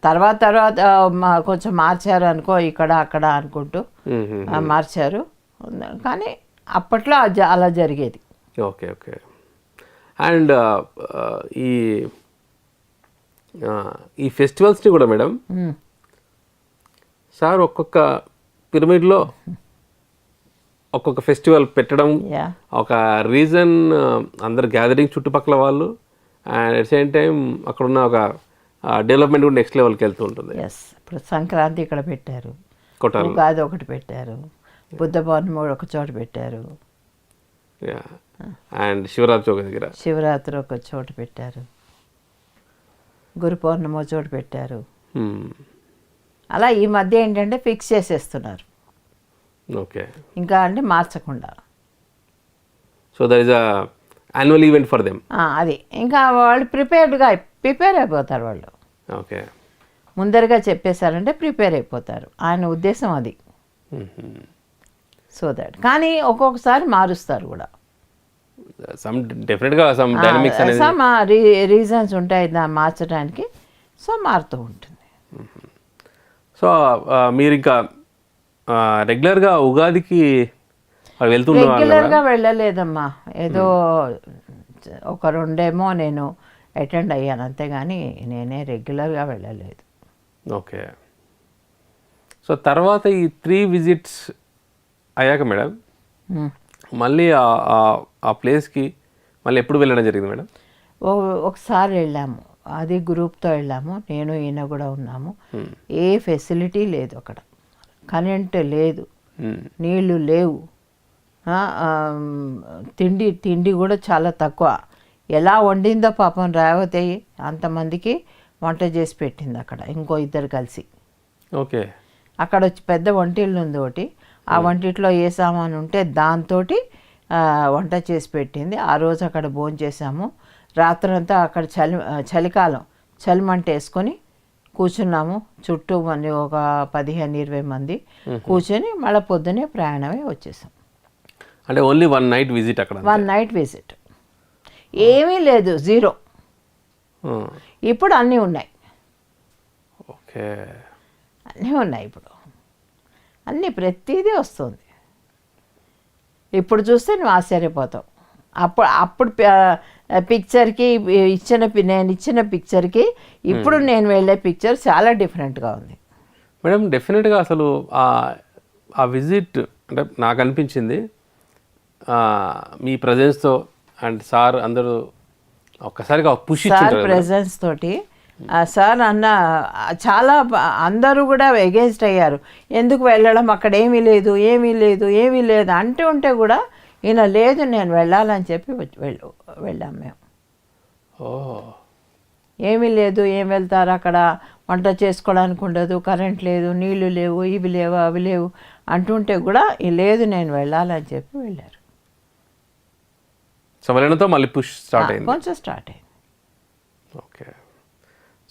తర్వాత కొంచెం మార్చారు అనుకో, ఇక్కడ అక్కడ అనుకుంటూ మార్చారు, కానీ అప్పట్లో అలా జరిగేది. Okay okay. అండ్ ఈ ఫెస్టివల్స్ని కూడా మేడం సార్ ఒక్కొక్క పిరమిడ్లో ఒక్కొక్క ఫెస్టివల్ పెట్టడం, ఒక రీజన్ అందరు గ్యాదరింగ్ చుట్టుపక్కల వాళ్ళు, అండ్ అట్ సేమ్ టైం అక్కడ ఉన్న ఒక డెవలప్మెంట్ కూడా నెక్స్ట్ లెవెల్కి వెళ్తూ ఉంటుంది. ఇప్పుడు సంక్రాంతి ఇక్కడ పెట్టారు, కొట్టాలి ఉగాది ఒకటి పెట్టారు, బుద్ధ పౌర్ణమి ఒక చోట పెట్టారు, అండ్ శివరాత్రి ఒక దగ్గర, శివరాత్రి ఒక చోట పెట్టారు, గురు పౌర్ణమి ఒక చోట పెట్టారు. అలా ఈ మధ్య ఏంటంటే ఫిక్స్ చేసేస్తున్నారు. ఓకే. ఇంకా అంటే మార్చకుండా. So that is annual event for them. అది ఇంకా వాళ్ళు ప్రిపేర్ అయిపోతారు వాళ్ళు. ఓకే. ముందరగా చెప్పేశారంటే ప్రిపేర్ అయిపోతారు, ఆయన ఉద్దేశం అది. సో దట్ కానీ ఒక్కొక్కసారి మారుస్తారు కూడా, డెఫినెట్గా సమ్ డైనమిక్స్ అనేది, సమ్ రీజన్స్ ఉంటాయి దాన్ని మార్చడానికి, సో మారుతూ ఉంటుంది. సో మీరు ఇంకా రెగ్యులర్గా ఉగాదికి వెళ్తున్నారు? రెగ్యులర్గా వెళ్ళలేదమ్మా, ఏదో ఒక రెండేమో నేను అటెండ్ అయ్యాను అంతేగాని నేనే రెగ్యులర్గా వెళ్ళలేదు. ఓకే. సో తర్వాత ఈ 3 విజిట్స్ అయ్యాక మేడం మళ్ళీ ఆ ప్లేస్కి మళ్ళీ ఎప్పుడు వెళ్ళడం జరిగింది మేడం? ఒకసారి వెళ్ళాము, అది గ్రూప్తో వెళ్ళాము, నేను ఈయన కూడా ఉన్నాము. ఏ ఫెసిలిటీ లేదు అక్కడ, కరెంట్ లేదు, నీళ్లు లేవు, తిండి కూడా చాలా తక్కువ. ఎలా వండిందో పాపం రేవతి అంతమందికి వంట చేసి పెట్టింది అక్కడ, ఇంకో 2 కలిసి. ఓకే. అక్కడ వచ్చి పెద్ద వంటిల్లు ఉంది ఒకటి, ఆ వంటిట్లో ఏ సామాను ఉంటే దాంతో వంట చేసి పెట్టింది. ఆ రోజు అక్కడ భోంచేసాము. రాత్రంతా అక్కడ చలికాలం చలిమంట వేసుకొని కూర్చున్నాము, చుట్టూ మంది ఒక 15-20 మంది కూర్చొని మళ్ళీ పొద్దునే ప్రయాణమే వచ్చేసాం. అంటే ఓన్లీ 1 నైట్ విజిట్ అక్కడ? 1 నైట్ విజిట్, ఏమీ లేదు, 0. ఇప్పుడు అన్నీ ఉన్నాయి. ఓకే. అన్నీ ఉన్నాయి ఇప్పుడు, అన్నీ ప్రతిదీ వస్తుంది. ఇప్పుడు చూస్తే నువ్వు ఆశ్చర్యపోతావు. అప్పుడు పిక్చర్కి నేను ఇచ్చిన పిక్చర్కి ఇప్పుడు నేను వెళ్ళే పిక్చర్ చాలా డిఫరెంట్గా ఉంది మేడం. డెఫినెట్గా అసలు ఆ విజిట్ అంటే నాకు అనిపించింది మీ ప్రజెన్స్తో అండ్ సార్ అందరూ ఒక్కసారిగా పుష్ ఇచ్చారు. సార్ ప్రెజెన్స్ తోటి సార్ అన్న చాలా అందరూ కూడా ఎగేన్స్ట్ అయ్యారు. ఎందుకు వెళ్ళడం, అక్కడ ఏమీ లేదు అంటూ ఉంటే కూడా ఈయన లేదు నేను వెళ్ళాలని చెప్పి వెళ్ళాం మేము. ఏమీ లేదు, ఏం వెళ్తారు అక్కడ, వంట చేసుకోవడానికి ఉండదు, కరెంట్ లేదు, నీళ్లు లేవు, ఇవి లేవు అవి లేవు అంటుంటే కూడా లేదు నేను వెళ్ళాలని చెప్పి వెళ్ళారు. సో వెళ్ళడంతో మళ్ళీ పుష్ స్టార్ట్ అయింది, కొంచెం స్టార్ట్ అయింది. ఓకే.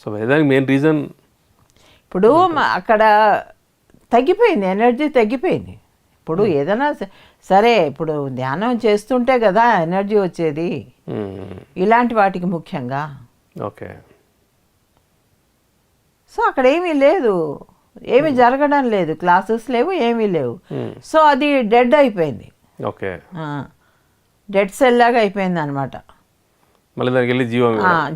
సో దానికి మెయిన్ రీజన్ ఇప్పుడు అక్కడ తగ్గిపోయింది, ఎనర్జీ తగ్గిపోయింది. ఇప్పుడు ఏదైనా సరే, ఇప్పుడు ధ్యానం చేస్తుంటే కదా ఎనర్జీ వచ్చేది, ఇలాంటి వాటికి ముఖ్యంగా. ఓకే. సో అక్కడ ఏమీ లేదు, ఏమీ జరగడం లేదు, క్లాసెస్ లేవు, ఏమీ లేవు. సో అది డెడ్ అయిపోయింది. ఓకే. డెడ్ సెల్ లాగా అయిపోయింది అనమాట. మళ్ళీ దానికి వెళ్ళి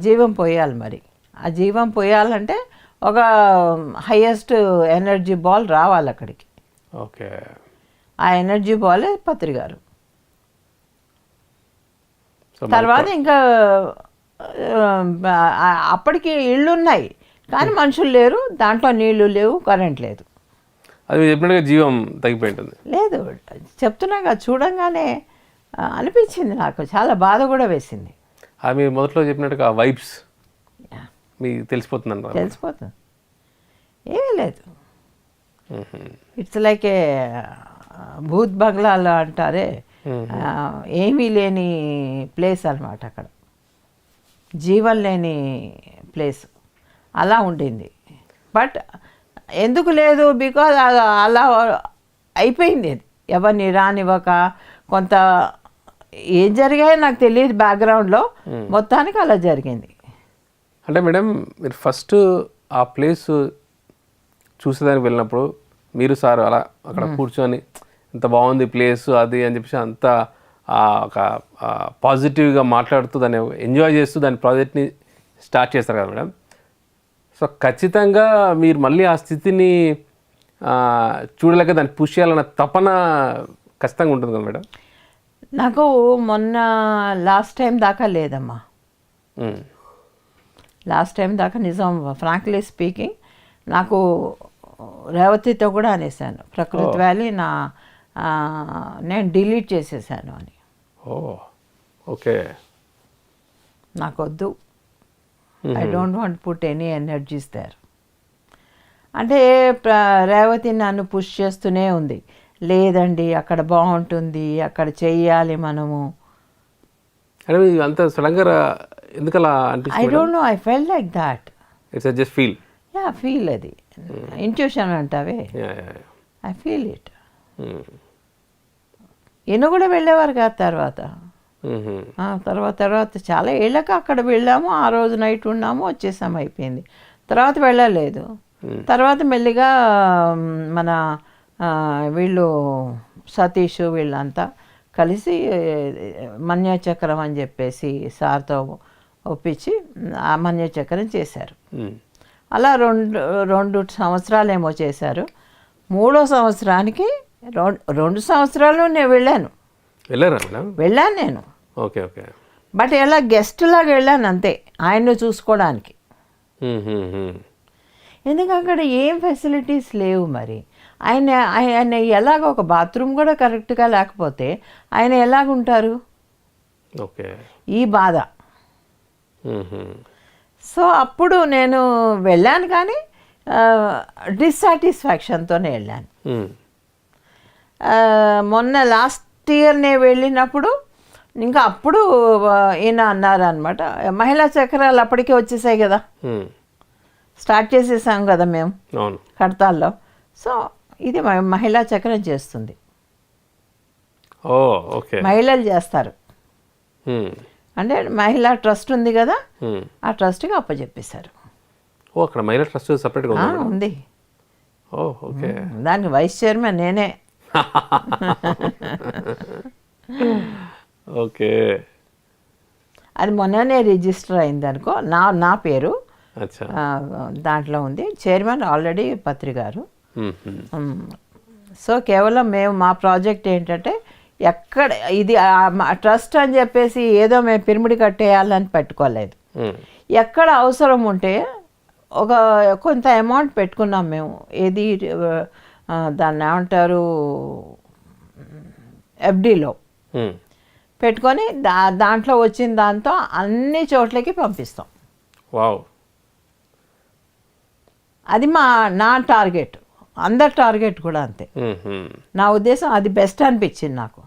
జీవం పోయాలి. మరి ఆ జీవం పోయాలంటే ఒక హైయెస్ట్ ఎనర్జీ బాల్ రావాలి అక్కడికి. ఓకే. ఆ ఎనర్జీ బాలే పత్రి గారు. తర్వాత ఇంకా అప్పటికి ఇళ్ళు ఉన్నాయి కానీ మనుషులు లేరు, దాంట్లో నీళ్లు లేవు, కరెంట్ లేదు. అది చెప్పినట్టుగా జీవం తగ్గిపోయింటుంది. లేదు, చెప్తున్నాగా, చూడంగానే అనిపించింది నాకు, చాలా బాధ కూడా వేసింది. అది మీరు మొదట్లో చెప్పినట్టుగా వైబ్స్ మీకు తెలిసిపోతుంది. ఏమీ లేదు, ఇట్స్ లైక్ ఏ భూత్ బంగ్లాలో అంటారే ఏమీ లేని ప్లేస్ అనమాట అక్కడ, జీవం లేని ప్లేస్ అలా ఉండింది. బట్ ఎందుకు లేదు, బికాజ్ అలా అయిపోయింది. అది ఎవరిని రానివ్వక కొంత ఏం జరిగాయో నాకు తెలియదు బ్యాక్గ్రౌండ్లో, మొత్తానికి అలా జరిగింది. అంటే మేడం మీరు ఫస్ట్ ఆ ప్లేస్ చూసేదానికి వెళ్ళినప్పుడు మీరు సార్ అలా అక్కడ కూర్చొని ఎంత బాగుంది ప్లేస్ అది అని చెప్పేసి అంతా ఒక పాజిటివ్గా మాట్లాడుతూ దాన్ని ఎంజాయ్ చేస్తూ దాని ప్రాజెక్ట్ని స్టార్ట్ చేస్తారు కదా మేడం. సో ఖచ్చితంగా మీరు మళ్ళీ ఆ స్థితిని చూడలేక దాన్ని పుష్ చేయాలన్న తపన ఖచ్చితంగా ఉంటుంది కదా మేడం. నాకు మొన్న లాస్ట్ టైం దాకా లేదమ్మా, లాస్ట్ టైం దాకా నిజం ఫ్రాంక్లీ స్పీకింగ్ నాకు రేవతితో కూడా అనేసాను, ప్రకృతి వ్యాలీ నేను డిలీట్ చేసేసాను అని. ఓకే, నాకొద్దు, I don't want put any energies there అంటే రేవతి నన్ను పుష్ చేస్తూనే ఉంది, లేదండి అక్కడ బాగుంటుంది, అక్కడ చెయ్యాలి మనము. అంత సడన్గా ఎందుకలా I don't know, I fell like that. It's just feel. Ya feel, అది ఇంట్యూషన్ అంటావే, ఐ ఫీల్ ఇట్. ఈయన కూడా వెళ్ళేవారు కాదు తర్వాత తర్వాత చాలా ఏళ్ళక అక్కడ వెళ్ళాము, ఆ రోజు నైట్ ఉన్నాము, వచ్చేసాము, అయిపోయింది. తర్వాత వెళ్ళలేదు. తర్వాత మెల్లిగా మన వీళ్ళు సతీష్ వీళ్ళంతా కలిసి మన్యచక్రం అని చెప్పేసి సార్తో ఒప్పించి ఆ మన్యచక్రం చేశారు. అలా రెండు సంవత్సరాలేమో చేశారు. 3వ సంవత్సరానికి 2 సంవత్సరాలు నేను వెళ్ళాను నేను. Okay okay. బట్ ఎలా గెస్ట్ లాగా వెళ్ళాను అంతే, ఆయన్ని చూసుకోవడానికి. ఎందుకంటే అక్కడ ఏం ఫెసిలిటీస్ లేవు. మరి ఆయన ఎలాగ ఒక బాత్రూమ్ కూడా కరెక్ట్గా లేకపోతే ఆయన ఎలాగుంటారు? ఓకే, ఈ బాధ. సో అప్పుడు నేను వెళ్ళాను, కానీ డిస్సాటిస్ఫాక్షన్తోనే వెళ్ళాను. మొన్న లాస్ట్ ఇయర్ నేను వెళ్ళినప్పుడు ఇంకా అప్పుడు ఈయన అన్నారు అనమాట, మహిళా చక్రాలు అప్పటికే వచ్చేసాయి కదా, స్టార్ట్ చేసేసాం కదా మేము కడతాల్లో. సో ఇది మహిళా చక్రం చేస్తుంది, మహిళలు చేస్తారు. అంటే మహిళా ట్రస్ట్ ఉంది కదా, ఆ ట్రస్ట్కి అప్పచెప్పేశారు. అక్కడ మహిళా ట్రస్ట్ సపరేట్గా ఉంది. ఓకే, దానికి వైస్ చైర్మన్ నేనే. ఓకే, అది మొన్ననే రిజిస్టర్ అయింది అనుకో, నా పేరు దాంట్లో ఉంది. చైర్మన్ ఆల్రెడీ పత్రి గారు. సో కేవలం మేము మా ప్రాజెక్ట్ ఏంటంటే ఎక్కడ ఇది ట్రస్ట్ అని చెప్పేసి ఏదో మేము పిరమిడ్ కట్టేయాలని పెట్టుకోలేదు. ఎక్కడ అవసరం ఉంటే కొంత అమౌంట్ పెట్టుకున్నాం మేము. ఏది దాన్ని ఏమంటారు, ఎఫ్డీలో పెట్టుకొని దాంట్లో వచ్చిన దాంతో అన్ని చోట్లకి పంపిస్తాం. అది నా టార్గెట్, అందరి టార్గెట్ కూడా అంతే. నా ఉద్దేశం అది బెస్ట్ అనిపించింది నాకు.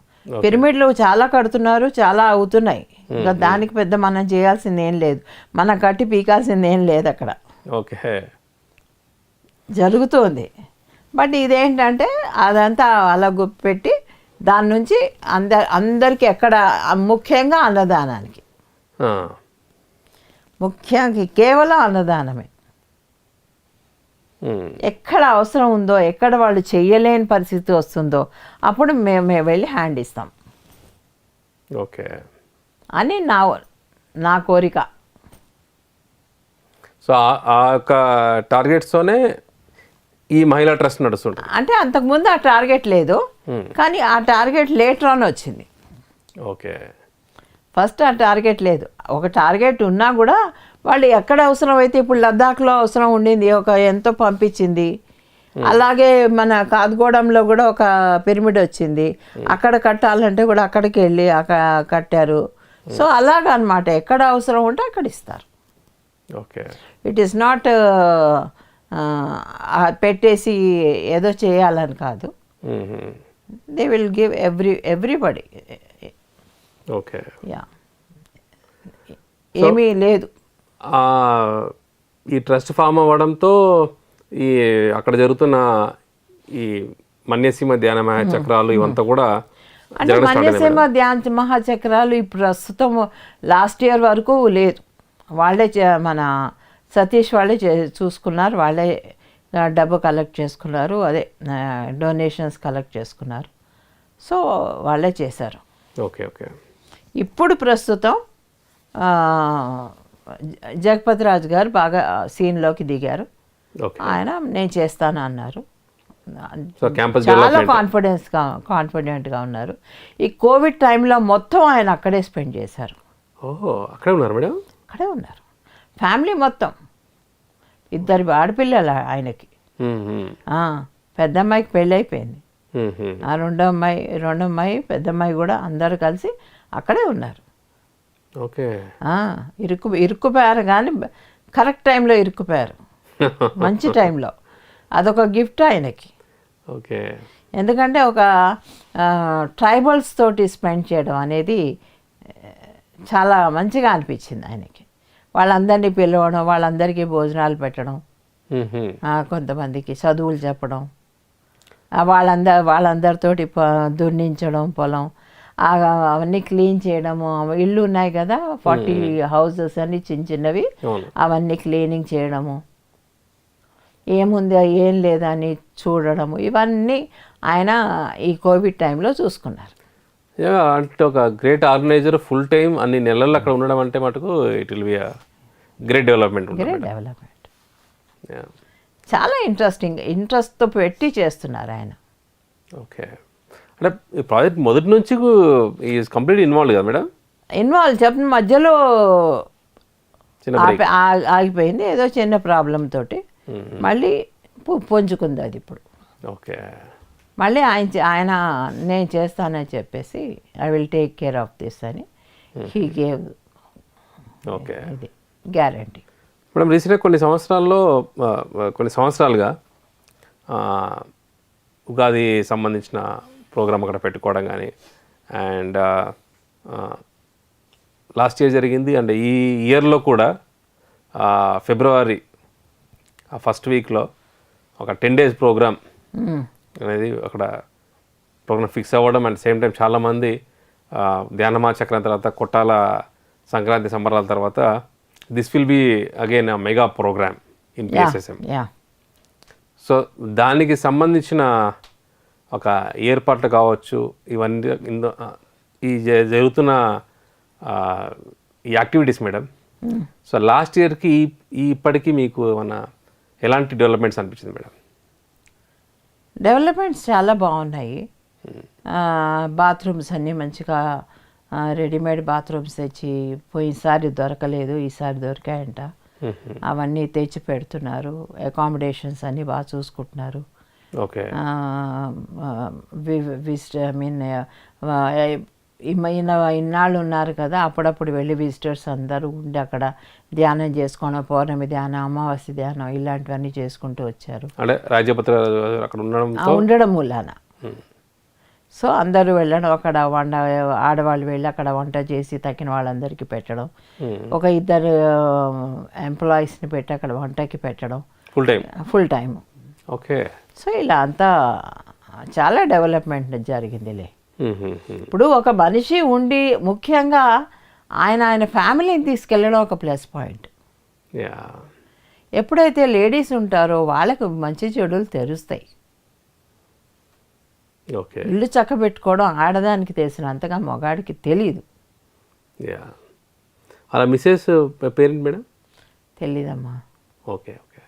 పిరమిడ్లు చాలా కడుతున్నారు, చాలా అవుతున్నాయి, ఇంకా దానికి పెద్ద మనం చేయాల్సింది ఏం లేదు, మనం కట్టి పీకాల్సింది ఏం లేదు, అక్కడ జరుగుతుంది. బట్ ఇదేంటంటే అదంతా అలా పెట్టి దాని నుంచి అందరికీ ఎక్కడ, ముఖ్యంగా అన్నదానానికి, ముఖ్యంగా కేవలం అన్నదానమే. ఎక్కడ అవసరం ఉందో, ఎక్కడ వాళ్ళు చెయ్యలేని పరిస్థితి వస్తుందో అప్పుడు మేము వెళ్ళి హ్యాండ్ ఇస్తాం. ఓకే అని నా కోరిక. సో ఆ యొక్క టార్గెట్స్తోనే ఈ మహిళా ట్రస్ట్ నడుస్తుంటుంది. అంటే అంతకుముందు ఆ టార్గెట్ లేదు, కానీ ఆ టార్గెట్ లేటర్ ఆన్ వచ్చింది. ఓకే, ఫస్ట్ ఆ టార్గెట్ లేదు. ఒక టార్గెట్ ఉన్నా కూడా వాళ్ళు ఎక్కడ అవసరం అయితే, ఇప్పుడు లద్దాఖ్లో అవసరం ఉండింది, ఎంతో పంపించింది. అలాగే మన కాద్గూడెంలో కూడా ఒక పిరమిడ్ వచ్చింది, అక్కడ కట్టాలంటే కూడా అక్కడికి వెళ్ళి కట్టారు. సో అలాగనమాట, ఎక్కడ అవసరం ఉంటే అక్కడ ఇస్తారు. ఓకే, ఇట్ ఈస్ నాట్ పెట్టేసి ఏదో చేయాలని కాదు. They will give everybody. Okay. Yeah, ఏమీ లేదు. ఈ ట్రస్ట్ ఫామ్ అవ్వడంతో ఈ అక్కడ జరుగుతున్న ఈ మన్యసీమ ధ్యాన చక్రాలు ఇవంతా కూడా అంటే మన్యసీమ ధ్యాన మహాచక్రాలు ఈ ప్రస్తుతం లాస్ట్ ఇయర్ వరకు లేదు. వాళ్ళే మన సతీష్ వాళ్ళే చూసుకున్నారు, వాళ్ళే డబ్బు కలెక్ట్ చేసుకున్నారు, అదే డొనేషన్స్ కలెక్ట్ చేసుకున్నారు. సో వాళ్ళే చేశారు. Okay okay. ఇప్పుడు ప్రస్తుతం జగపతి రాజు గారు బాగా సీన్లోకి దిగారు. ఆయన నేను చేస్తాను అన్నారు. చాలా కాన్ఫిడెంట్గా ఉన్నారు. ఈ కోవిడ్ టైంలో మొత్తం ఆయన అక్కడే స్పెండ్ చేశారు. ఓహో, అక్కడే ఉన్నారు మేడం? అక్కడే ఉన్నారు, ఫ్యామిలీ మొత్తం. 2 ఆడపిల్లలు ఆయనకి. పెద్దమ్మాయికి పెళ్ళి అయిపోయింది. రెండో అమ్మాయి పెద్దమ్మాయి కూడా అందరూ కలిసి అక్కడే ఉన్నారు. ఓకే. ఇరుక్కుపోయారు కానీ కరెక్ట్ టైంలో ఇరుక్కుపోయారు, మంచి టైంలో. అదొక గిఫ్ట్ ఆయనకి. ఓకే. ఎందుకంటే ఒక ట్రైబల్స్ తోటి స్పెండ్ చేయడం అనేది చాలా మంచిగా అనిపించింది ఆయనకి. వాళ్ళందరినీ పిలవడం, వాళ్ళందరికీ భోజనాలు పెట్టడం, కొంతమందికి చదువులు చెప్పడం, వాళ్ళందరితోటి దున్నించడం పొలం, అవన్నీ క్లీన్ చేయడము. ఇళ్ళు ఉన్నాయి కదా, 40 హౌసెస్ అన్ని చిన్నవి, అవన్నీ క్లీనింగ్ చేయడము, ఏముంది ఏం లేదని చూడడము, ఇవన్నీ ఆయన ఈ కోవిడ్ టైంలో చూసుకున్నారు. అంటే ఒక గ్రేట్ ఆర్గనైజర్ ఫుల్ టైం అన్ని నెలల్లో అక్కడ ఉండడం అంటే మటుకు it will be great development. చాలా ఇంట్రెస్ట్తో పెట్టి చేస్తున్నారు ఆయన. ఓకే. అంటే ఈ ప్రాజెక్ట్ మొదటి నుంచి ఈజ్ కంప్లీట్ ఇన్వాల్వ్ కదా మేడం? ఇన్వాల్వ్ చెప్పిన మధ్యలో ఆగిపోయింది ఏదో చిన్న ప్రాబ్లం తోటి. మళ్ళీ పుంజుకుంది అది ఇప్పుడు. ఓకే. మళ్ళీ ఆయన నేను చేస్తానని చెప్పేసి I will take care of this అని హీ గేవ్. ఓకే. ఇది గ్యారంటీ. మేడం రీసెంట్గా కొన్ని సంవత్సరాలుగా ఉగాది సంబంధించిన ప్రోగ్రామ్ అక్కడ పెట్టుకోవడం కానీ, అండ్ లాస్ట్ ఇయర్ జరిగింది, అండ్ ఈ ఇయర్లో కూడా ఫిబ్రవరి ఫస్ట్ వీక్లో ఒక 10 days ప్రోగ్రామ్ అనేది అక్కడ ప్రోగ్రామ్ ఫిక్స్ అవ్వడం. అండ్ సేమ్ టైం చాలామంది ధ్యానమా చక్రం తర్వాత కొట్టాల సంక్రాంతి సంబరాల తర్వాత this will be again mega programme in PSSM. So దానికి సంబంధించిన ఒక ఏర్పాట్లు కావచ్చు, ఇవన్నీ ఈ జరుగుతున్న ఈ యాక్టివిటీస్ మేడం. సో లాస్ట్ ఇయర్కి ఇప్పటికీ మీకు ఏమన్నా ఎలాంటి డెవలప్మెంట్స్ అనిపించింది మేడం? డెవలప్మెంట్స్ చాలా బాగున్నాయి. బాత్రూమ్స్ అన్నీ మంచిగా రెడీమేడ్ బాత్రూమ్స్ తెచ్చి, పోయినసారి దొరకలేదు ఈసారి దొరికాయంట, అవన్నీ తెచ్చి పెడుతున్నారు. అకామిడేషన్స్ అన్నీ బాగా చూసుకుంటున్నారు. ఓకే. ఇన్నాళ్ళు ఉన్నారు కదా, అప్పుడప్పుడు వెళ్ళి విజిటర్స్ అందరూ ఉండి అక్కడ ధ్యానం చేసుకోవడం, పౌర్ణమి ధ్యానం, అమావాస్య ధ్యానం ఇలాంటివన్నీ చేసుకుంటూ వచ్చారు. ఉండడం మూలాన. సో అందరూ వెళ్ళడం, అక్కడ ఆడవాళ్ళు వెళ్ళి అక్కడ వంట చేసి తక్కిన వాళ్ళందరికీ పెట్టడం, ఒక 2 ఎంప్లాయీస్ని పెట్టి అక్కడ వంటకి పెట్టడం ఫుల్ టైం. ఓకే. సో ఇలా అంతా చాలా డెవలప్మెంట్ జరిగిందిలే. ఇప్పుడు ఒక మనిషి ఉండి ముఖ్యంగా ఆయన ఫ్యామిలీని తీసుకెళ్ళడం ఒక ప్లస్ పాయింట్. ఎప్పుడైతే లేడీస్ ఉంటారో వాళ్ళకు మంచి చెడులు తెలుస్తాయి. ఇల్లు చక్కబెట్టుకోవడం ఆడదానికి తెలిసినంతగా మగాడికి తెలియదు. అలా మిస్సెస్ పేరెంట్ మేడం? తెలీదమ్మా. Okay okay.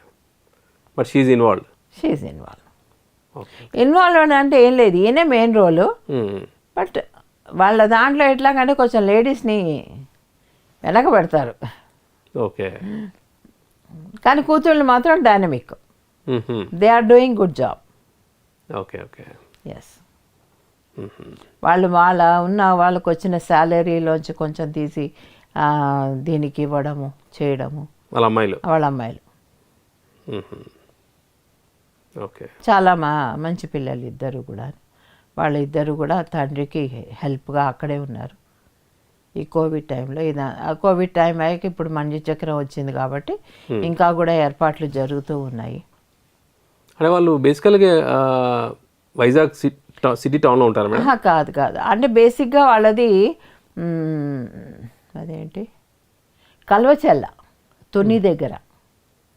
But she's involved. Involved అంటే ఏం లేదు, ఈయనే మెయిన్ రోలు. బట్ వాళ్ళ దాంట్లో ఎట్లాగంటే కొంచెం లేడీస్ని వెనకబెడతారు. ఓకే. కానీ కూతుళ్ళు మాత్రం dynamic. They are doing good job. Okay okay. Yes. వాళ్ళకు వచ్చిన శాలరీలోంచి కొంచెం తీసి దీనికి ఇవ్వడము చేయడము వాళ్ళ అమ్మాయిలు. ఓకే. చాలా మంచి పిల్లలు ఇద్దరు కూడా. వాళ్ళిద్దరు కూడా తండ్రికి హెల్ప్గా అక్కడే ఉన్నారు ఈ కోవిడ్ టైంలో. ఇది కోవిడ్ టైం అయ్యాక ఇప్పుడు మంజుచక్రం వచ్చింది కాబట్టి ఇంకా కూడా ఏర్పాట్లు జరుగుతూ ఉన్నాయి. అంటే వాళ్ళు బేసికల్గా వైజాగ్ సిటీ టౌన్లో ఉంటారు మేడం? కాదు కాదు, అంటే బేసిక్గా వాళ్ళది అదేంటి కల్వచెల్ల తుని దగ్గర.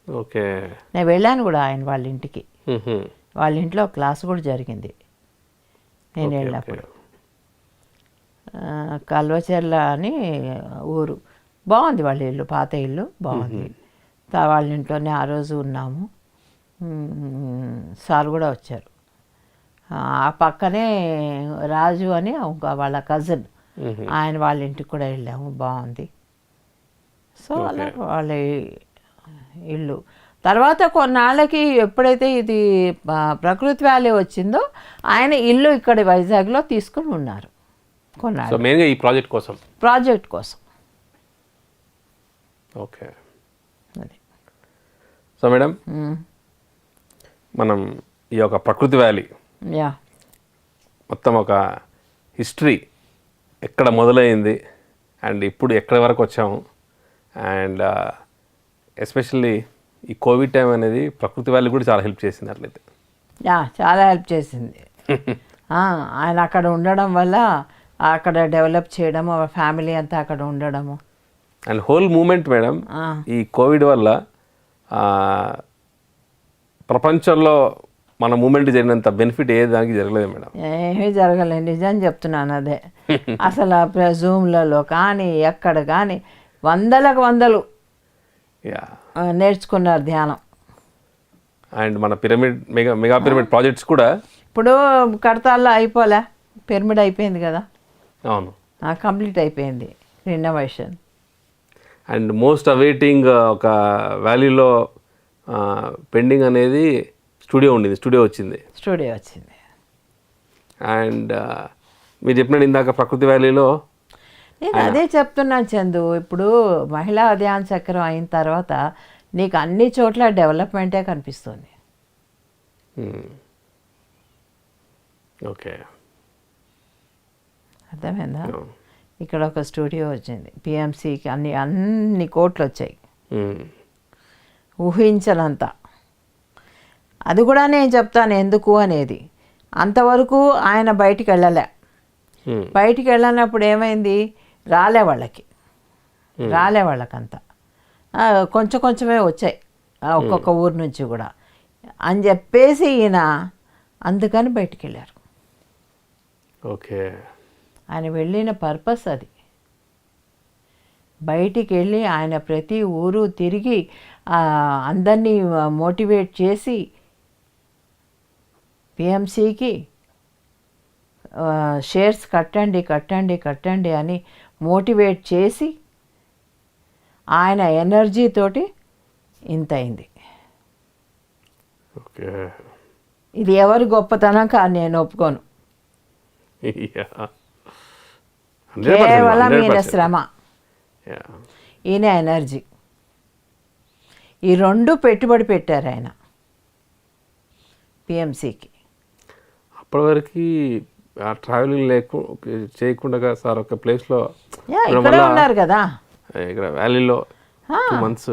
ఓకే. నేను వెళ్ళాను కూడా ఆయన వాళ్ళ ఇంటికి. వాళ్ళ ఇంట్లో క్లాస్ కూడా జరిగింది నేను వెళ్ళినప్పుడు. కల్వచెర్ల అని ఊరు, బాగుంది వాళ్ళ ఇల్లు, పాత ఇల్లు బాగుంది. వాళ్ళ ఇంట్లోనే ఆ రోజు ఉన్నాము. సార్ కూడా వచ్చారు. ఆ పక్కనే రాజు అని వాళ్ళ కజిన్, ఆయన వాళ్ళ ఇంటికి కూడా వెళ్ళాము, బాగుంది. సో అలా వాళ్ళ ఇల్లు. తర్వాత కొన్నాళ్ళకి ఎప్పుడైతే ఇది ప్రకృతి వ్యాలీ వచ్చిందో ఆయన ఇల్లు ఇక్కడ వైజాగ్లో తీసుకుని ఉన్నారు కొన్నాళ్ళు. మెయిన్గా ఈ ప్రాజెక్ట్ కోసం. ఓకే. అది. సో మేడం, మనం ఈ యొక్క ప్రకృతి వ్యాలీ మొత్తం ఒక హిస్టరీ ఎక్కడ మొదలైంది అండ్ ఇప్పుడు ఎక్కడి వరకు వచ్చాము, అండ్ ఎస్పెషల్లీ ఈ కోవిడ్ టైం అనేది ప్రకృతి వ్యాలీ కూడా చాలా హెల్ప్ చేసింది. అట్లయితే చాలా హెల్ప్ చేసింది. ఆయన అక్కడ ఉండడం వల్ల అక్కడ డెవలప్ చేయడము, ఫ్యామిలీ అంతా అక్కడ ఉండడము, అండ్ హోల్ మూమెంట్ మేడం ఈ కోవిడ్ వల్ల ప్రపంచంలో మన మూమెంట్ జరిగినంత బెనిఫిట్ ఏ దానికి జరగలేదు మేడం. ఏమీ జరగలేదు, నిజం చెప్తున్నాను. అదే అసలు జూమ్లలో కానీ ఎక్కడ కానీ వందలకు వందలు నేర్చుకున్నారు ధ్యానం. అండ్ మన పిరమిడ్ మెగా పిరమిడ్ ప్రాజెక్ట్స్ కూడా ఇప్పుడు కడతాల్లో అయిపోలే, పిరమిడ్ అయిపోయింది కదా. అవును, కంప్లీట్ అయిపోయింది రినోవేషన్. అండ్ మోస్ట్ అవైటింగ్ ఒక వ్యాలీలో పెండింగ్ అనేది స్టూడియో వచ్చింది. అండ్ మీరు చెప్పినట్టు ఇందాక ప్రకృతి వ్యాలీలో నేను అదే చెప్తున్నాను చందు. ఇప్పుడు మహిళా ధ్యాన చక్రం అయిన తర్వాత నీకు అన్ని చోట్ల డెవలప్మెంటే కనిపిస్తుంది. ఓకే, అర్థమైందా? ఇక్కడ ఒక స్టూడియో వచ్చింది, పిఎంసికి అన్ని కోట్లు వచ్చాయి, ఊహించనంత. అది కూడా నేను చెప్తాను ఎందుకు అనేది. అంతవరకు ఆయన బయటికి వెళ్ళనప్పుడు ఏమైంది, రాలే వాళ్ళకంతా కొంచెం కొంచెమే వచ్చాయి ఒక్కొక్క ఊరు నుంచి కూడా అని చెప్పేసి ఈయన అందుకని బయటికి వెళ్ళారు. ఓకే. ఆయన వెళ్ళిన పర్పస్ అది. బయటికి వెళ్ళి ఆయన ప్రతి ఊరు తిరిగి అందరినీ మోటివేట్ చేసి పిఎంసికి షేర్స్ కట్టండి అని మోటివేట్ చేసి ఆయన ఎనర్జీ తోటి ఇంత అయింది. ఇది ఎవరి గొప్పతనం కాదు, నేను ఒప్పుకోను. కేవలం ఈయన శ్రమ, ఈయన ఎనర్జీ, ఈ రెండు పెట్టుబడి పెట్టారు ఆయన పిఎంసికి. అప్పటి వరకు ట్రావెలింగ్ చేయకుండా సార్ ఒక ప్లేస్లో ఇక్కడే ఉన్నారు కదా, ఇక్కడ వ్యాలీలో 2 months.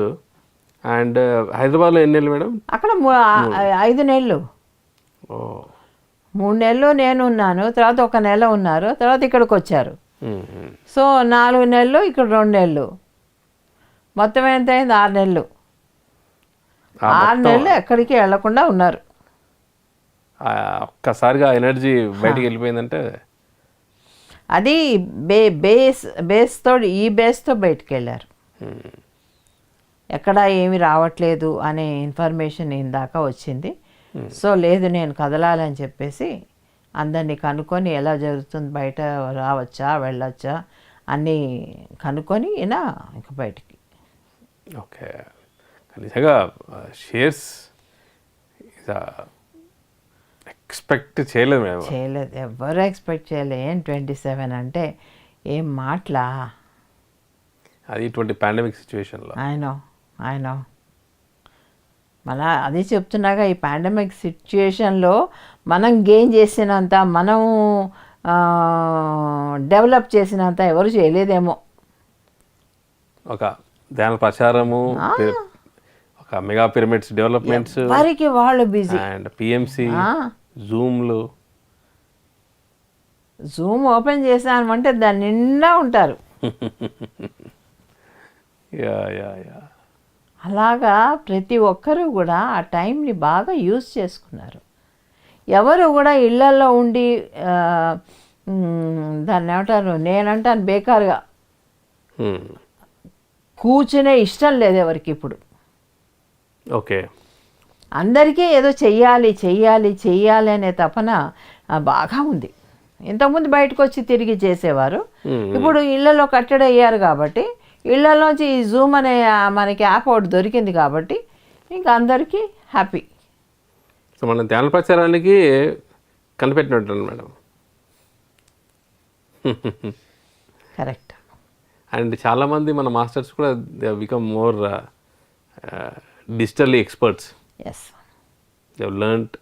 అండ్ హైదరాబాద్లో ఎన్ని నెలలు మేడం? అక్కడ 5 నెలలు. 3 నెలలు నేను ఉన్నాను, తర్వాత 1 నెల ఉన్నారు, తర్వాత ఇక్కడికి వచ్చారు. సో 4 నెలలు, ఇక్కడ 2 నెలలు, మొత్తం ఎంత అయింది? 6 నెలలు. 6 నెలలు ఎక్కడికి వెళ్లకుండా ఉన్నారు. ఒక్కసారిగా ఎనర్జీ బయటికి వెళ్ళిపోయిందంటే అది బేస్తో బయటికి వెళ్ళారు. ఎక్కడ ఏమి రావట్లేదు అనే ఇన్ఫర్మేషన్ ఇందాక వచ్చింది. సో లేదు, నేను కదలాలని చెప్పేసి అందరినీ కనుక్కొని ఎలా జరుగుతుంది, బయట రావచ్చా వెళ్ళొచ్చా అన్నీ కనుక్కొని ఈయన ఇంకా బయటికి. ఓకే. నిజంగా షేర్స్ ఎక్స్పెక్ట్ చేయలేదు మేము. ఎవరు ఎక్స్పెక్ట్ చేయలేదు. ఏం 27 అంటే ఏం మాటలా అది ఇటువంటి పాండమిక్ సిచ్యువేషన్లో. ఆయన మళ్ళా అదే చెప్తున్నాగా, ఈ పాండమిక్ సిచ్యుయేషన్లో మనం గెయిన్ చేసినంత, మనం డెవలప్ చేసినంత ఎవరు చేయలేదేమో. ఒక ధ్యాన ప్రచారము, ఒక మెగా పిరమిడ్స్ డెవలప్మెంట్స్, వారికి వాళ్ళు బిజీ. అండ్ పిఎంసి, జూమ్లు. జూమ్ ఓపెన్ చేసామంటే దాని నిండా ఉంటారు. అలాగా ప్రతి ఒక్కరూ కూడా ఆ టైంని బాగా యూజ్ చేసుకున్నారు. ఎవరు కూడా ఇళ్లల్లో ఉండి దాన్ని ఏమంటారు, నేనంటాను బేకారుగా కూర్చునే ఇష్టం లేదు ఎవరికి ఇప్పుడు. ఓకే, అందరికీ ఏదో చెయ్యాలి చెయ్యాలి చెయ్యాలి అనే తపన బాగా ఉంది. ఇంతకుముందు బయటకు వచ్చి తిరిగి చేసేవారు, ఇప్పుడు ఇళ్లలో కట్టడి అయ్యారు కాబట్టి ఇళ్లలోంచి ఈ జూమ్ అనే మనకి యాప్ ఒకటి దొరికింది కాబట్టి ఇంకా అందరికీ హ్యాపీ. సో మన ధ్యాన ప్రచారానికి కనిపెట్టినట్టు మేడం. కరెక్ట్. అండ్ చాలామంది మన మాస్టర్స్ కూడా they become more digitally experts. Yes, they learned.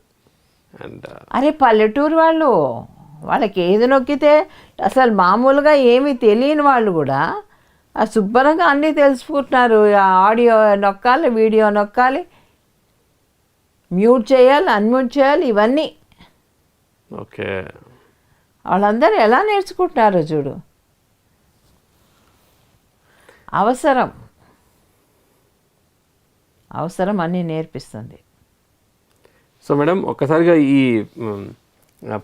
And అరే పల్లెటూరు వాళ్ళు, వాళ్ళకి ఏది నొక్కితే అసలు మామూలుగా ఏమీ తెలియని వాళ్ళు కూడా శుభ్రంగా అన్నీ తెలుసుకుంటున్నారు. ఆడియో నొక్కాలి, వీడియో నొక్కాలి, మ్యూట్ చేయాలి, అన్మ్యూట్ చేయాలి, ఇవన్నీ. ఓకే, వాళ్ళందరూ ఎలా నేర్చుకుంటున్నారో చూడు. అవసరం అవసరం అన్నీ నేర్పిస్తుంది. సో మేడం, ఒక్కసారిగా ఈ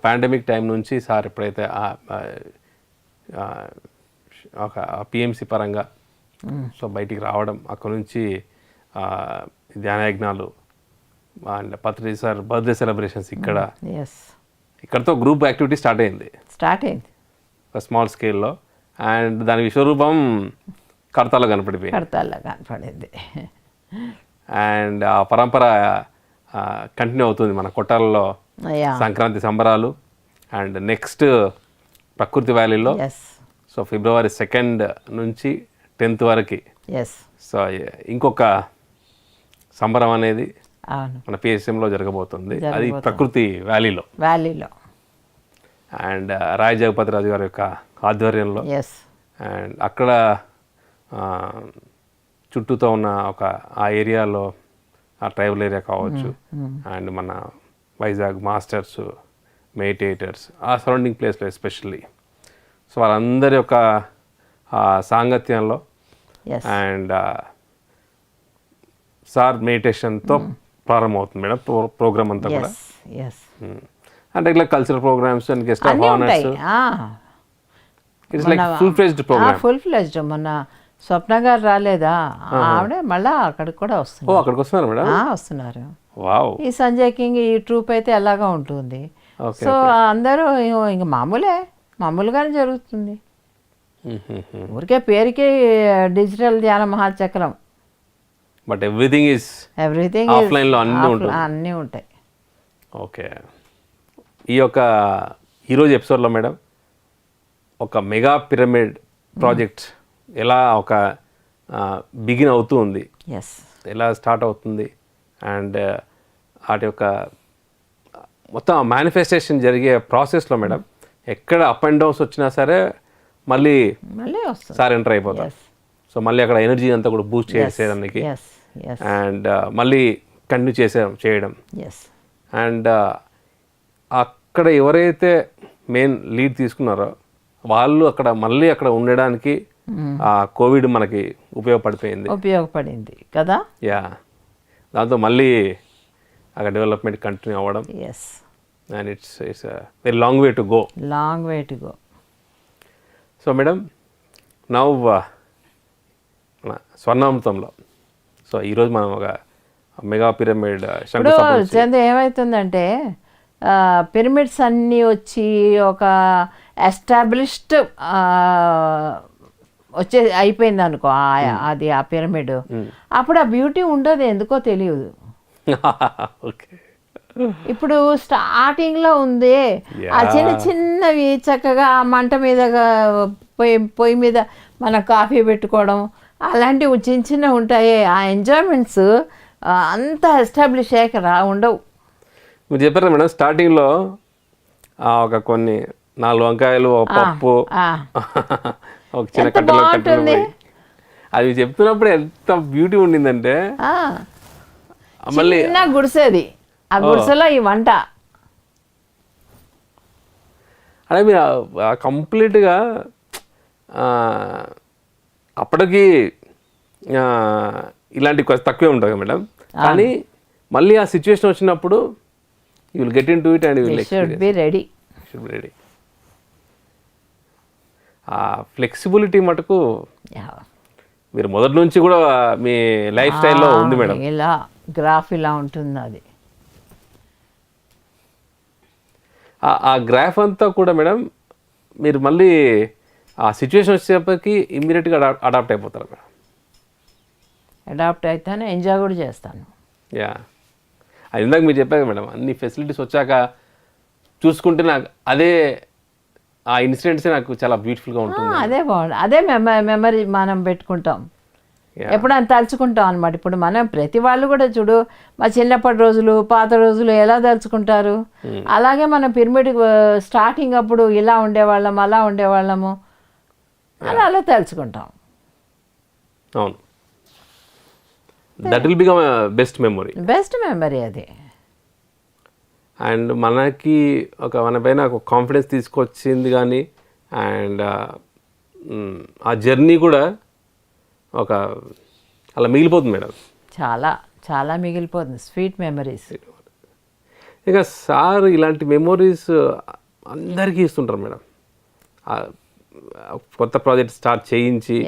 పాండమిక్ టైం నుంచి సార్ ఎప్పుడైతే ఒక పిఎంసి పరంగా సో బయటికి రావడం, అక్కడ నుంచి ధ్యానయజ్ఞాలు and Patri sir birthday celebrations ఇక్కడతో గ్రూప్ యాక్టివిటీ స్టార్ట్ అయింది ఒక స్మాల్ స్కేల్లో. అండ్ దాని విశ్వరూపం కడతాలో కనపడింది. అండ్ ఆ పరంపర కంటిన్యూ అవుతుంది మన కొట్టాలలో సంక్రాంతి సంబరాలు. అండ్ నెక్స్ట్ ప్రకృతి వ్యాలీలో సో February 2 నుంచి 10th వరకు సో ఇంకొక సంబరం అనేది మన పిఎస్ఎంలో జరగబోతుంది. అది ప్రకృతి వ్యాలీలో. అండ్ రాయ్ జగపతి రాజు గారి యొక్క ఆధ్వర్యంలో. అండ్ అక్కడ చుట్టూతో ఉన్న ఆ ఏరియాలో, ఆ ట్రైబల్ ఏరియా కావచ్చు, అండ్ మన వైజాగ్ మాస్టర్స్, మెడిటేటర్స్, ఆ సరౌండింగ్ ప్లేస్లో ఎస్పెషల్లీ సో వాళ్ళందరి యొక్క సాంగత్యంలో అండ్ సార్ మెడిటేషన్తో ప్రారంభమవుతుంది మేడం ప్రోగ్రామ్ అంతా కూడా. అంటే ఇట్లా cultural programs and guest of honours, it's like full fledged. మొన్న స్వప్న గారు రాలేదా, ఆవిడ మళ్ళీ అక్కడికి కూడా వస్తున్నారు. అక్కడికి వస్తున్నారు మేడం? వస్తున్నారు. వావ్. ఈ సంజయ్ కింగ్ ఈ ట్రూప్ అయితే ఎలాగా ఉంటుంది. సో అందరూ ఇంక మామూలుగానే జరుగుతుంది. ఊరికే పేరుకి డిజిటల్ ధ్యాన మహాచక్రం, బట్ ఎవ్రీథింగ్ ఆఫ్లైన్లో అన్నీ ఉంటాయి. ఓకే, ఈరోజు ఎపిసోడ్లో మేడం ఒక మెగా పిరమిడ్ ప్రాజెక్ట్ ఎలా బిగిన్ అవుతూ ఉంది, ఎలా స్టార్ట్ అవుతుంది, అండ్ వాటి యొక్క మొత్తం మేనిఫెస్టేషన్ జరిగే ప్రాసెస్లో మేడం ఎక్కడ అప్ అండ్ డౌన్స్ వచ్చినా సరే మళ్ళీ సార్ ఎంటర్ అయిపోతారు. సో మళ్ళీ అక్కడ ఎనర్జీ అంతా కూడా బూస్ట్ చేసేదానికి అండ్ మళ్ళీ కంటిన్యూ చేయడం. అండ్ అక్కడ ఎవరైతే మెయిన్ లీడ్ తీసుకున్నారో వాళ్ళు మళ్ళీ అక్కడ ఉండడానికి కోవిడ్ మనకి ఉపయోగపడింది కదా. దాంతో మళ్ళీ అక్కడ డెవలప్మెంట్ కంటిన్యూ అవ్వడం. And it's very long way to go. So madam, now మన స్వర్ణామృతంలో సో ఈరోజు మనం ఒక మెగా పిరమిడ్ ఏమవుతుందంటే పిరమిడ్స్ అన్నీ వచ్చి ఒక ఎస్టాబ్లిష్డ్ అయిపోయింది అనుకో అది ఆ పిరమిడ్, అప్పుడు ఆ బ్యూటీ ఉండదు, ఎందుకో తెలియదు. ఇప్పుడు స్టార్టింగ్లో ఉంది ఆ చిన్నవి చక్కగా మంట మీద పొయ్యి మీద మనం కాఫీ పెట్టుకోవడం అలాంటివి చిన్న ఉంటాయి. ఆ ఎంజాయ్మెంట్స్ అంత ఎస్టాబ్లిష్ అయ్యాక ఉండవు. మీరు చెప్పారు మేడం స్టార్టింగ్లో ఒక కొన్ని 4 వంకాయలు ఒక పప్పు ఒక చిన్న కట్టెలో కట్టెలు అది చెప్తున్నప్పుడు ఎంత బ్యూటీ ఉండిందంటే మళ్ళీ గుడిసేది ఆ గుడిసెలో ఈ వంట అదే మీరు కంప్లీట్గా అప్పటికి ఇలాంటి కొంచెం తక్కువే ఉంటుంది మేడం, కానీ మళ్ళీ ఆ సిచ్యువేషన్ వచ్చినప్పుడు you will get in to it and you will should be ready. ఆ ఫ్లెక్సిబిలిటీ మటుకు మీరు మొదటి నుంచి కూడా మీ లైఫ్ స్టైల్లో ఉంది మేడం. ఇలా గ్రాఫ్ ఇలా ఉంటుంది అది. ఆ గ్రాఫ్ అంతా కూడా మేడం మీరు మళ్ళీ ఆ సిచ్యువేషన్ వచ్చేప్పటికి ఇమ్మీడియట్గా అడాప్ట్ అయిపోతారు మేడం. అడాప్ట్ అయితేనే ఎంజాయ్ కూడా చేస్తాను. అది ఇందాక మీరు చెప్పారు మేడం, అన్ని ఫెసిలిటీస్ వచ్చాక చూసుకుంటే నాకు అదే ఆ ఇన్సిడెంట్సే నాకు చాలా బ్యూటిఫుల్గా ఉంటుంది. అదే బాగుంది, అదే మెమరీ మనం పెట్టుకుంటాం, ఎప్పుడైనా తలుచుకుంటాం అనమాట. ఇప్పుడు మనం ప్రతి వాళ్ళు కూడా చూడు మా చిన్నప్పటి రోజులు పాత రోజులు ఎలా తలుచుకుంటారు, అలాగే మనం పిరమిడ్ స్టార్టింగ్ అప్పుడు ఇలా ఉండేవాళ్ళము అలా ఉండేవాళ్ళము అలా తలుచుకుంటాం. అవును, that will become best memory అది. అండ్ మనకి మన పైన ఒక కాన్ఫిడెన్స్ తీసుకొచ్చింది కానీ, అండ్ ఆ జర్నీ కూడా ఒక అలా మిగిలిపోతుంది మేడం. చాలా చాలా మిగిలిపోతుంది, స్వీట్ మెమరీస్. ఇక సార్ ఇలాంటి మెమొరీస్ అందరికీ ఇస్తుంటారు మేడం, కొత్త ప్రాజెక్ట్ స్టార్ట్ చేయించి.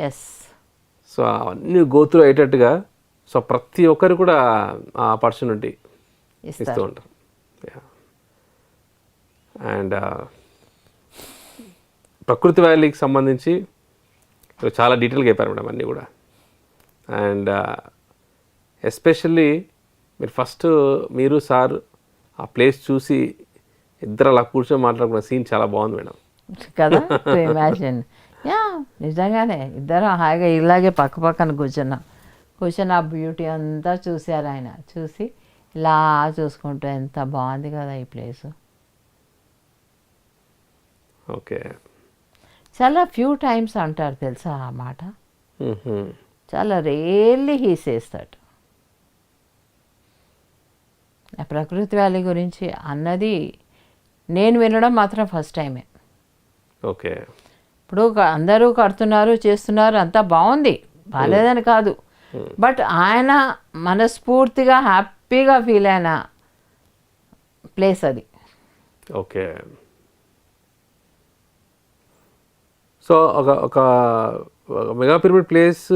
సో అవన్నీ గోత్రూ అయ్యేటట్టుగా సో ప్రతి ఒక్కరు కూడా ఆ ఆపర్చునిటీ ఇస్తూ ఉంటారు. అండ్ ప్రకృతి వ్యాలీకి సంబంధించి చాలా డీటెయిల్గా చెప్పారు మేడం అన్నీ కూడా. అండ్ ఎస్పెషల్లీ మీరు ఫస్ట్ మీరు సార్ ఆ ప్లేస్ చూసి ఇద్దరు అలా కూర్చొని మాట్లాడుకున్న సీన్ చాలా బాగుంది మేడం కదా. ఇమాజిన్ నిజంగానే ఇద్దరు హాయిగా ఇలాగే పక్క పక్కన కూర్చొని ఆ బ్యూటీ అంతా చూశారు ఆయన. చూసి ఇలా చూసుకుంటూ ఎంత బాగుంది కదా ఈ ప్లేసు. ఓకే, చాలా ఫ్యూ టైమ్స్ అంటారు తెలుసా ఆ మాట, చాలా రేర్లీ హీ సేస్ దట్. ప్రకృతి వ్యాలీ గురించి అన్నది నేను వినడం మాత్రం ఫస్ట్ టైమే. ఓకే, ఇప్పుడు అందరూ కడుతున్నారు చేస్తున్నారు అంతా బాగుంది, బాగాలేదని కాదు, బట్ ఆయన మనస్ఫూర్తిగా హ్యాపీగా ఫీల్ అయిన ప్లేస్ అది. ఓకే, సో ఒక మెగా పిరమిడ్ ప్లేస్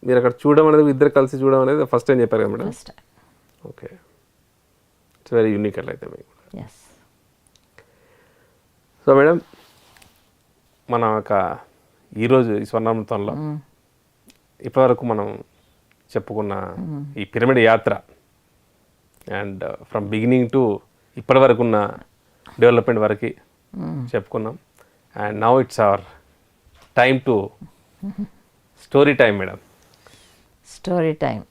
మీరు అక్కడ చూడడం అనేది, ఇద్దరు కలిసి చూడడం అనేది ఫస్ట్ టైం చెప్పారు కదా madam? First time. Okay, it's very unique అట్లయితే మీకు. ఎస్. సో మేడం మన ఈరోజు ఈ స్వర్ణామృతంలో ఇప్పటివరకు మనం చెప్పుకున్న ఈ పిరమిడ్ యాత్ర అండ్ ఫ్రమ్ బిగినింగ్ టు ఇప్పటి వరకు ఉన్న డెవలప్మెంట్ వరకు చెప్పుకున్నాం. And now it's our time to story time madam. Story time.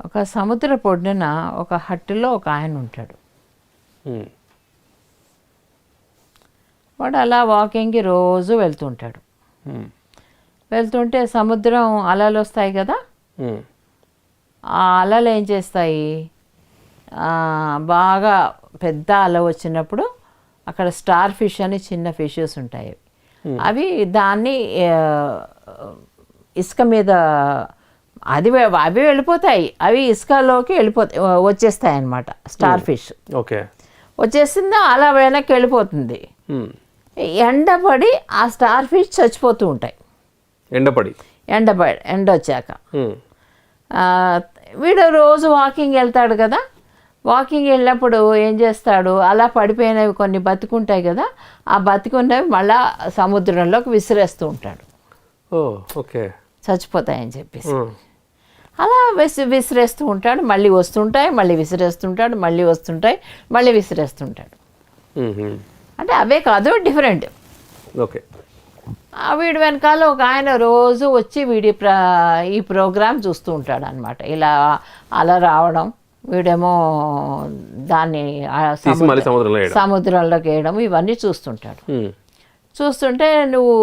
ఒక సముద్ర పొడ్డున ఒక హట్టులో ఒక ఆయన ఉంటాడు. వాడు అలా వాకింగ్కి రోజు వెళ్తుంటాడు. వెళ్తుంటే సముద్రం అలలు వస్తాయి కదా, ఆ అలలు ఏం చేస్తాయి, బాగా పెద్ద అల వచ్చినప్పుడు అక్కడ స్టార్ ఫిష్ అని చిన్న ఫిషెస్ ఉంటాయి. అవి దాన్ని ఇసుక మీద అవి వెళ్ళిపోతాయి, అవి ఇసుకలోకి వచ్చేస్తాయి అన్నమాట స్టార్ ఫిష్. ఓకే, వచ్చేసిందా అలా వెనక్కి వెళ్ళిపోతుంది. ఎండపడి ఆ స్టార్ ఫిష్ చచ్చిపోతూ ఉంటాయి. ఎండ వచ్చాక వీడు రోజు వాకింగ్ వెళ్తాడు కదా, వాకింగ్ వెళ్ళినప్పుడు ఏం చేస్తాడు, అలా పడిపోయినవి కొన్ని బతుకుంటాయి కదా, ఆ బతుకున్నవి మళ్ళా సముద్రంలోకి విసిరేస్తూ ఉంటాడు. ఓకే, చచ్చిపోతాయని చెప్పేసి అలా విసిరేస్తూ ఉంటాడు. మళ్ళీ వస్తుంటాయి, మళ్ళీ విసిరేస్తుంటాడు, మళ్ళీ వస్తుంటాయి, మళ్ళీ విసిరేస్తుంటాడు. అంటే అవే కాదు, డిఫరెంట్. ఓకే, వీడి వెనకాల ఒక ఆయన రోజు వచ్చి ఈ ప్రోగ్రామ్ చూస్తూ ఉంటాడు అనమాట. ఇలా అలా రావడం, వీడేమో దాన్ని సముద్రంలోకి వేయడం, ఇవన్నీ చూస్తుంటాడు. చూస్తుంటే నువ్వు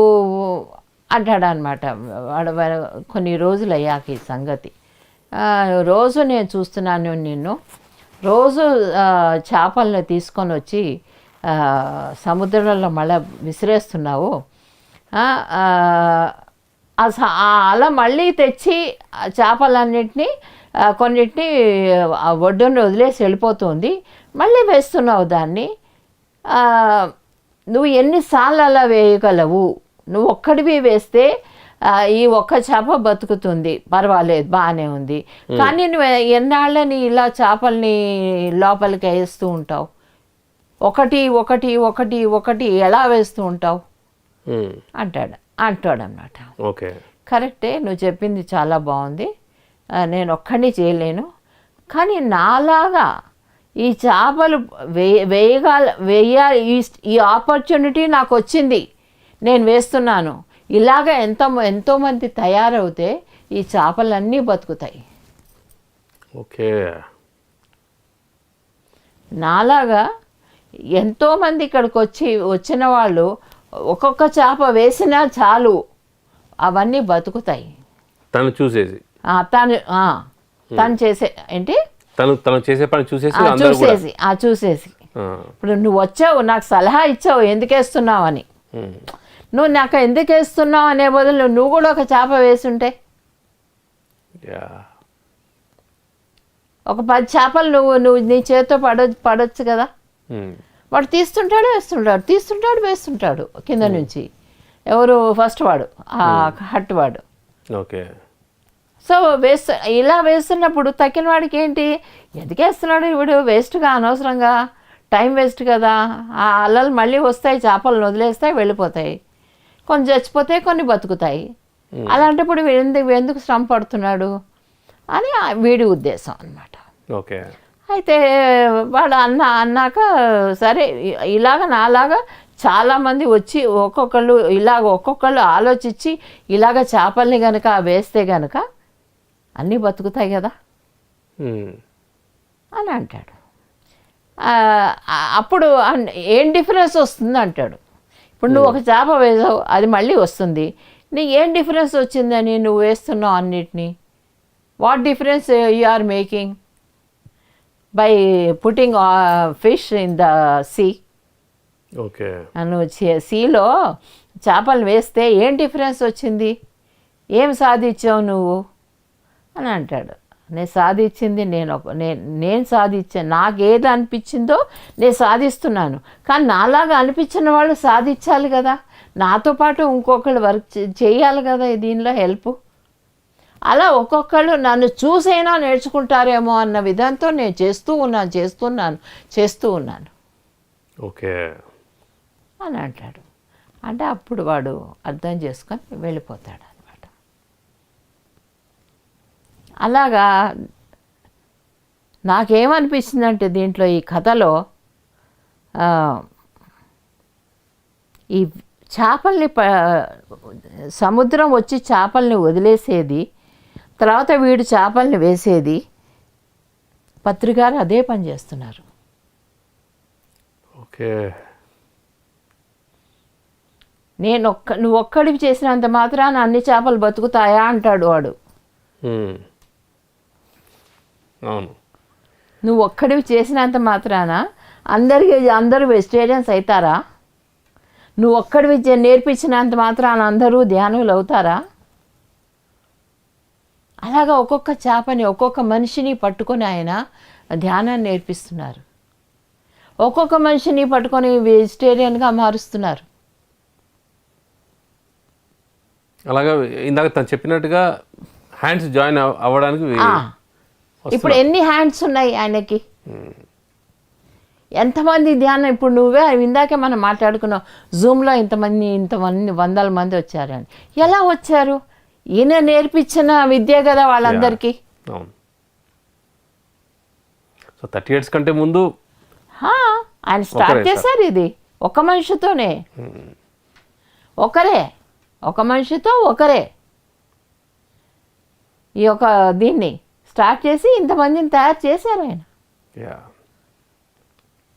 అంటాడు అనమాట వాడు కొన్ని రోజులు అయ్యాక ఈ సంగతి, రోజు నేను చూస్తున్నాను నిన్ను, రోజు చేపలను తీసుకొని వచ్చి సముద్రంలో మళ్ళీ విసిరేస్తున్నావు, అలా మళ్ళీ తెచ్చి చేపలన్నింటినీ కొన్నిటిని ఒడ్డున వదిలేసి వెళ్ళిపోతుంది, మళ్ళీ వేస్తున్నావు దాన్ని, నువ్వు ఎన్నిసార్లు అలా వేయగలవు, నువ్వు ఒక్కడివి వేస్తే ఈ ఒక్క చేప బతుకుతుంది, పర్వాలేదు బాగానే ఉంది, కానీ నువ్వు ఎన్నాళ్ళని ఇలా చేపల్ని లోపలికి వేస్తూ ఉంటావు, ఒకటి ఒకటి ఒకటి ఒకటి ఎలా వేస్తూ ఉంటావు అంటాడనమాట. ఓకే, కరెక్టే, నువ్వు చెప్పింది చాలా బాగుంది, నేను ఒక్కడిని చేయలేను, కానీ నాలాగా ఈ చేపలు వేయాలి, ఈ ఆపర్చునిటీ నాకు వచ్చింది, నేను వేస్తున్నాను, ఇలాగ ఎంతోమంది తయారవుతే ఈ చేపలన్నీ బతుకుతాయి. ఓకే, నాలాగా ఎంతోమంది ఇక్కడికి వచ్చిన వాళ్ళు ఒక్కొక్క చేప వేసినా చాలు, అవన్నీ బతుకుతాయి. తను చూసేసి తను చేసే ఏంటి తను చేసే పని చూసేసి చూసేసి ఇప్పుడు నువ్వు వచ్చావు, నాకు సలహా ఇచ్చావు ఎందుకు వేస్తున్నావు అని, నువ్వు నాకు ఎందుకు వేస్తున్నావు అనే బదులు నువ్వు కూడా ఒక చేప వేసుంటే, ఒక 10 చేపలు నువ్వు నీ చేతితో పడొచ్చు కదా. వాడు తీస్తుంటాడు వేస్తుంటాడు కింద నుంచి, ఎవరు ఫస్ట్ వాడు, ఆ హట్ వాడు. ఓకే, సో ఇలా వేస్తున్నప్పుడు తక్కిన వాడికి ఏంటి, ఎందుకేస్తున్నాడు ఇప్పుడు వేస్ట్గా, అనవసరంగా టైం వేస్ట్ కదా, ఆ అల్లలు మళ్ళీ వస్తాయి, చేపలను వదిలేస్తాయి, వెళ్ళిపోతాయి, కొన్ని చచ్చిపోతాయి, కొన్ని బతుకుతాయి, అలాంటప్పుడు ఎందుకు శ్రమ పడుతున్నాడు అని వీడి ఉద్దేశం అన్నమాట. ఓకే, అయితే వాడు అన్నాక సరే, ఇలాగ నాలాగా చాలామంది వచ్చి ఒక్కొక్కళ్ళు ఆలోచించి ఇలాగ చేపల్ని కనుక వేస్తే కనుక అన్నీ బతుకుతాయి కదా అని అంటాడు. అప్పుడు ఏం డిఫరెన్స్ వస్తుంది అంటాడు. ఇప్పుడు నువ్వు ఒక చేప వేసావు, అది మళ్ళీ వస్తుంది, నీకు ఏం డిఫరెన్స్ వచ్చిందని నువ్వు వేస్తున్నావు అన్నిటినీ, what difference you are making by putting fish in the sea. Okay, నువ్వు సీలో చేపలు వేస్తే ఏం డిఫరెన్స్ వచ్చింది, ఏం సాధించావు నువ్వు అని అంటాడు. నేను సాధించింది నేను సాధించాను, నాకు ఏది అనిపించిందో నేను సాధిస్తున్నాను, కానీ నాలాగా అనిపించిన వాళ్ళు సాధించాలి కదా, నాతో పాటు ఇంకొకళ్ళు వర్క్ చేయాలి కదా దీనిలో హెల్ప్. అలా ఒక్కొక్కళ్ళు నన్ను చూసైనా నేర్చుకుంటారేమో అన్న విధంతో నేను చేస్తూ ఉన్నాను ఓకే అని అంటాడు. అంటే అప్పుడు వాడు అర్థం చేసుకొని వెళ్ళిపోతాడు అనమాట. అలాగా నాకేమనిపిస్తుందంటే దీంట్లో ఈ కథలో ఈ చేపల్ని సముద్రం వచ్చి చేపల్ని వదిలేసేది, తర్వాత వీడు చేపల్ని వేసేది, పత్రికారు అదే పని చేస్తున్నారు. ఓకే, నువ్వు ఒక్కడివి చేసినంత మాత్రాన అన్ని చేపలు బతుకుతాయా అంటాడు వాడు. అవును, నువ్వు ఒక్కడివి చేసినంత మాత్రాన అందరూ వెజిటేరియన్స్ అవుతారా? నువ్వు ఒక్కడివి నేర్పించినంత మాత్రాన అందరూ ధ్యానులు అవుతారా? అలాగా ఒక్కొక్క చేపని ఒక్కొక్క మనిషిని పట్టుకొని ఆయన ధ్యానాన్ని నేర్పిస్తున్నారు. ఒక్కొక్క మనిషిని పట్టుకొని వెజిటేరియన్గా మారుస్తున్నారు. అలాగా ఇందాక తను చెప్పినట్టుగా హ్యాండ్స్ జాయిన్ అవ్వడానికి ఇప్పుడు ఎన్ని హ్యాండ్స్ ఉన్నాయి ఆయనకి, ఎంతమంది ధ్యానం. ఇప్పుడు నువ్వే ఇందాకే మనం మాట్లాడుకున్నాం, జూమ్లో ఇంతమంది వందల మంది వచ్చారని. ఎలా వచ్చారు? ఈయన నేర్పించిన విద్య కదా వాళ్ళందరికీ. అవును, సో 30 years కంటే ముందు ఆయన స్టార్ట్ చేశారు ఇది ఒక మనిషితోనే, ఒకరే. ఒక మనిషితో ఒకరే ఈ యొక్క దీన్ని స్టార్ట్ చేసి ఇంతమందిని తయారు చేశారు ఆయన. యా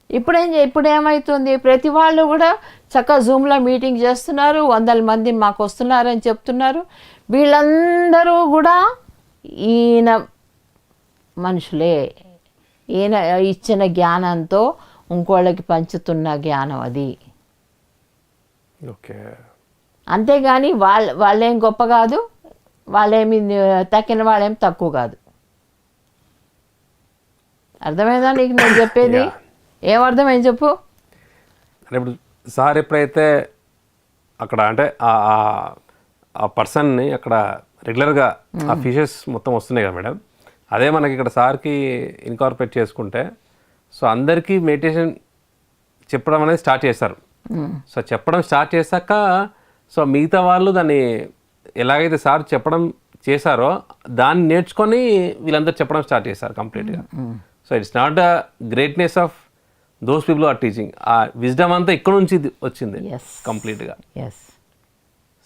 ఇప్పుడు ఏమవుతుంది, ప్రతి వాళ్ళు కూడా చక్కగా జూమ్లో మీటింగ్ చేస్తున్నారు, 100 మంది మాకు వస్తున్నారని చెప్తున్నారు. వీళ్ళందరూ కూడా ఈయన మనుషులే, ఈయన ఇచ్చిన జ్ఞానంతో ఇంకోళ్ళకి పంచుతున్న జ్ఞానం అది. ఓకే. అంతేగాని వాళ్ళేం గొప్ప కాదు, వాళ్ళేమి తక్కిన వాళ్ళేం తక్కువ కాదు. అర్థమైందా నీకు నేను చెప్పేది? ఏమర్థమైంది చెప్పు. అంటే ఇప్పుడు సార్ ఎప్పుడైతే అక్కడ అంటే ఆ పర్సన్ని అక్కడ రెగ్యులర్గా ఆ ఫిషెస్ మొత్తం వస్తున్నాయి కదా మేడం, అదే మనకి ఇక్కడ సార్కి ఇన్కార్పొరేట్ చేసుకుంటే సో అందరికీ మెడిటేషన్ చెప్పడం అనేది స్టార్ట్ చేస్తారు. సో చెప్పడం స్టార్ట్ చేశాక సో మిగతా వాళ్ళు దాన్ని ఎలాగైతే సార్ చెప్పడం చేశారో దాన్ని నేర్చుకొని వీళ్ళందరూ చెప్పడం స్టార్ట్ చేశారు కంప్లీట్గా. So it's not the greatness of those people are teaching, ఆ విజ్డమ్ అంతా ఇక్కడ నుంచి వచ్చింది కంప్లీట్గా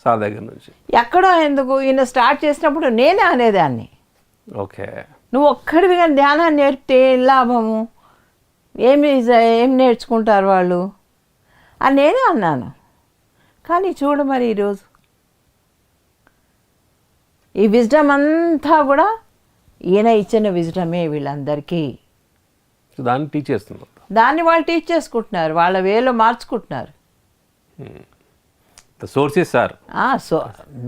సార్ దగ్గర నుంచి. ఎక్కడో ఎందుకు ఈయన స్టార్ట్ చేసినప్పుడు నేనే అనేదాన్ని, ఓకే నువ్వు ఒక్కడివి కానీ ధ్యానాన్ని నేర్పితే ఏం లాభము, ఏం నేర్చుకుంటారు వాళ్ళు అని నేనే అన్నాను. కానీ చూడు మరి ఈరోజు ఈ విజ్డమ్ అంతా కూడా ఈయన ఇచ్చిన విజ్డమే వీళ్ళందరికీ. దాన్ని టీచ్ చేస్తున్నారు, దాన్ని వాళ్ళు టీచ్ చేసుకుంటున్నారు, వాళ్ళ వేలో మార్చుకుంటున్నారు. Sources sir, so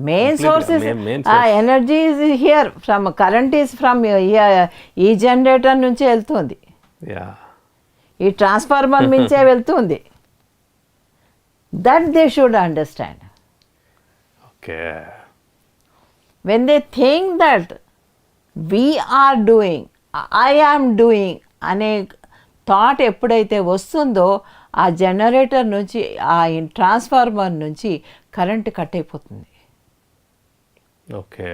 main sources energy is here, from current is from ఈ జనరేటర్ నుంచే వెళ్తుంది, ఈ ట్రాన్స్ఫార్మర్ నుంచే వెళ్తుంది. That they should understand. Okay. When they think that we are doing, I am doing అనే థాట్ ఎప్పుడైతే వస్తుందో ఆ జనరేటర్ నుంచి ఆ ట్రాన్స్ఫార్మర్ నుంచి కరెంట్ కట్ అయిపోతుంది. ఓకే,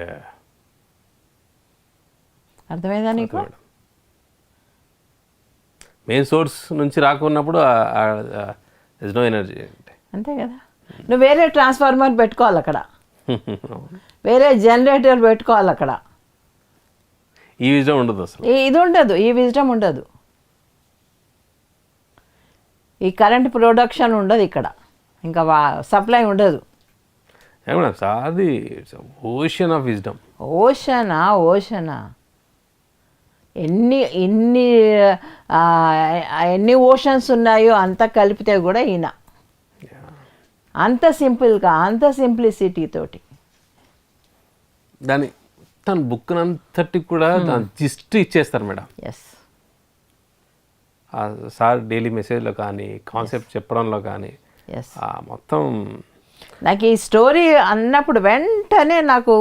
అర్థమైందా నీకు? మెయిన్ సోర్స్ నుంచి రాకున్నప్పుడు నో ఎనర్జీ. అంతే కదా. నువ్వు వేరే ట్రాన్స్ఫార్మర్ పెట్టుకోవాలి అక్కడ, వేరే జనరేటర్ పెట్టుకోవాలి అక్కడ. ఈ విజ్డమ్ ఉండదు అసలు, ఇది ఉండదు, ఈ విజ్డమ్ ఉండదు, ఈ కరెంట్ ప్రొడక్షన్ ఉండదు ఇక్కడ, ఇంకా సప్లై ఉండదు. అది ఓషన్ ఆఫ్ విజ్డమ్. ఓషనా ఎన్ని ఓషన్స్ ఉన్నాయో అంత కలిపితే కూడా ఈయన అంత సింపుల్గా, అంత సింప్లిసిటీ తోటి దాని తన బుక్ అంతటి కూడా జిస్ట్ ఇచ్చేస్తారు మేడం. ఎస్, సార్ డైలీ మెసేజ్లో కానీ కాన్సెప్ట్ చెప్పడంలో కానీ మొత్తం. నాకు ఈ స్టోరీ అన్నప్పుడు వెంటనే నాకు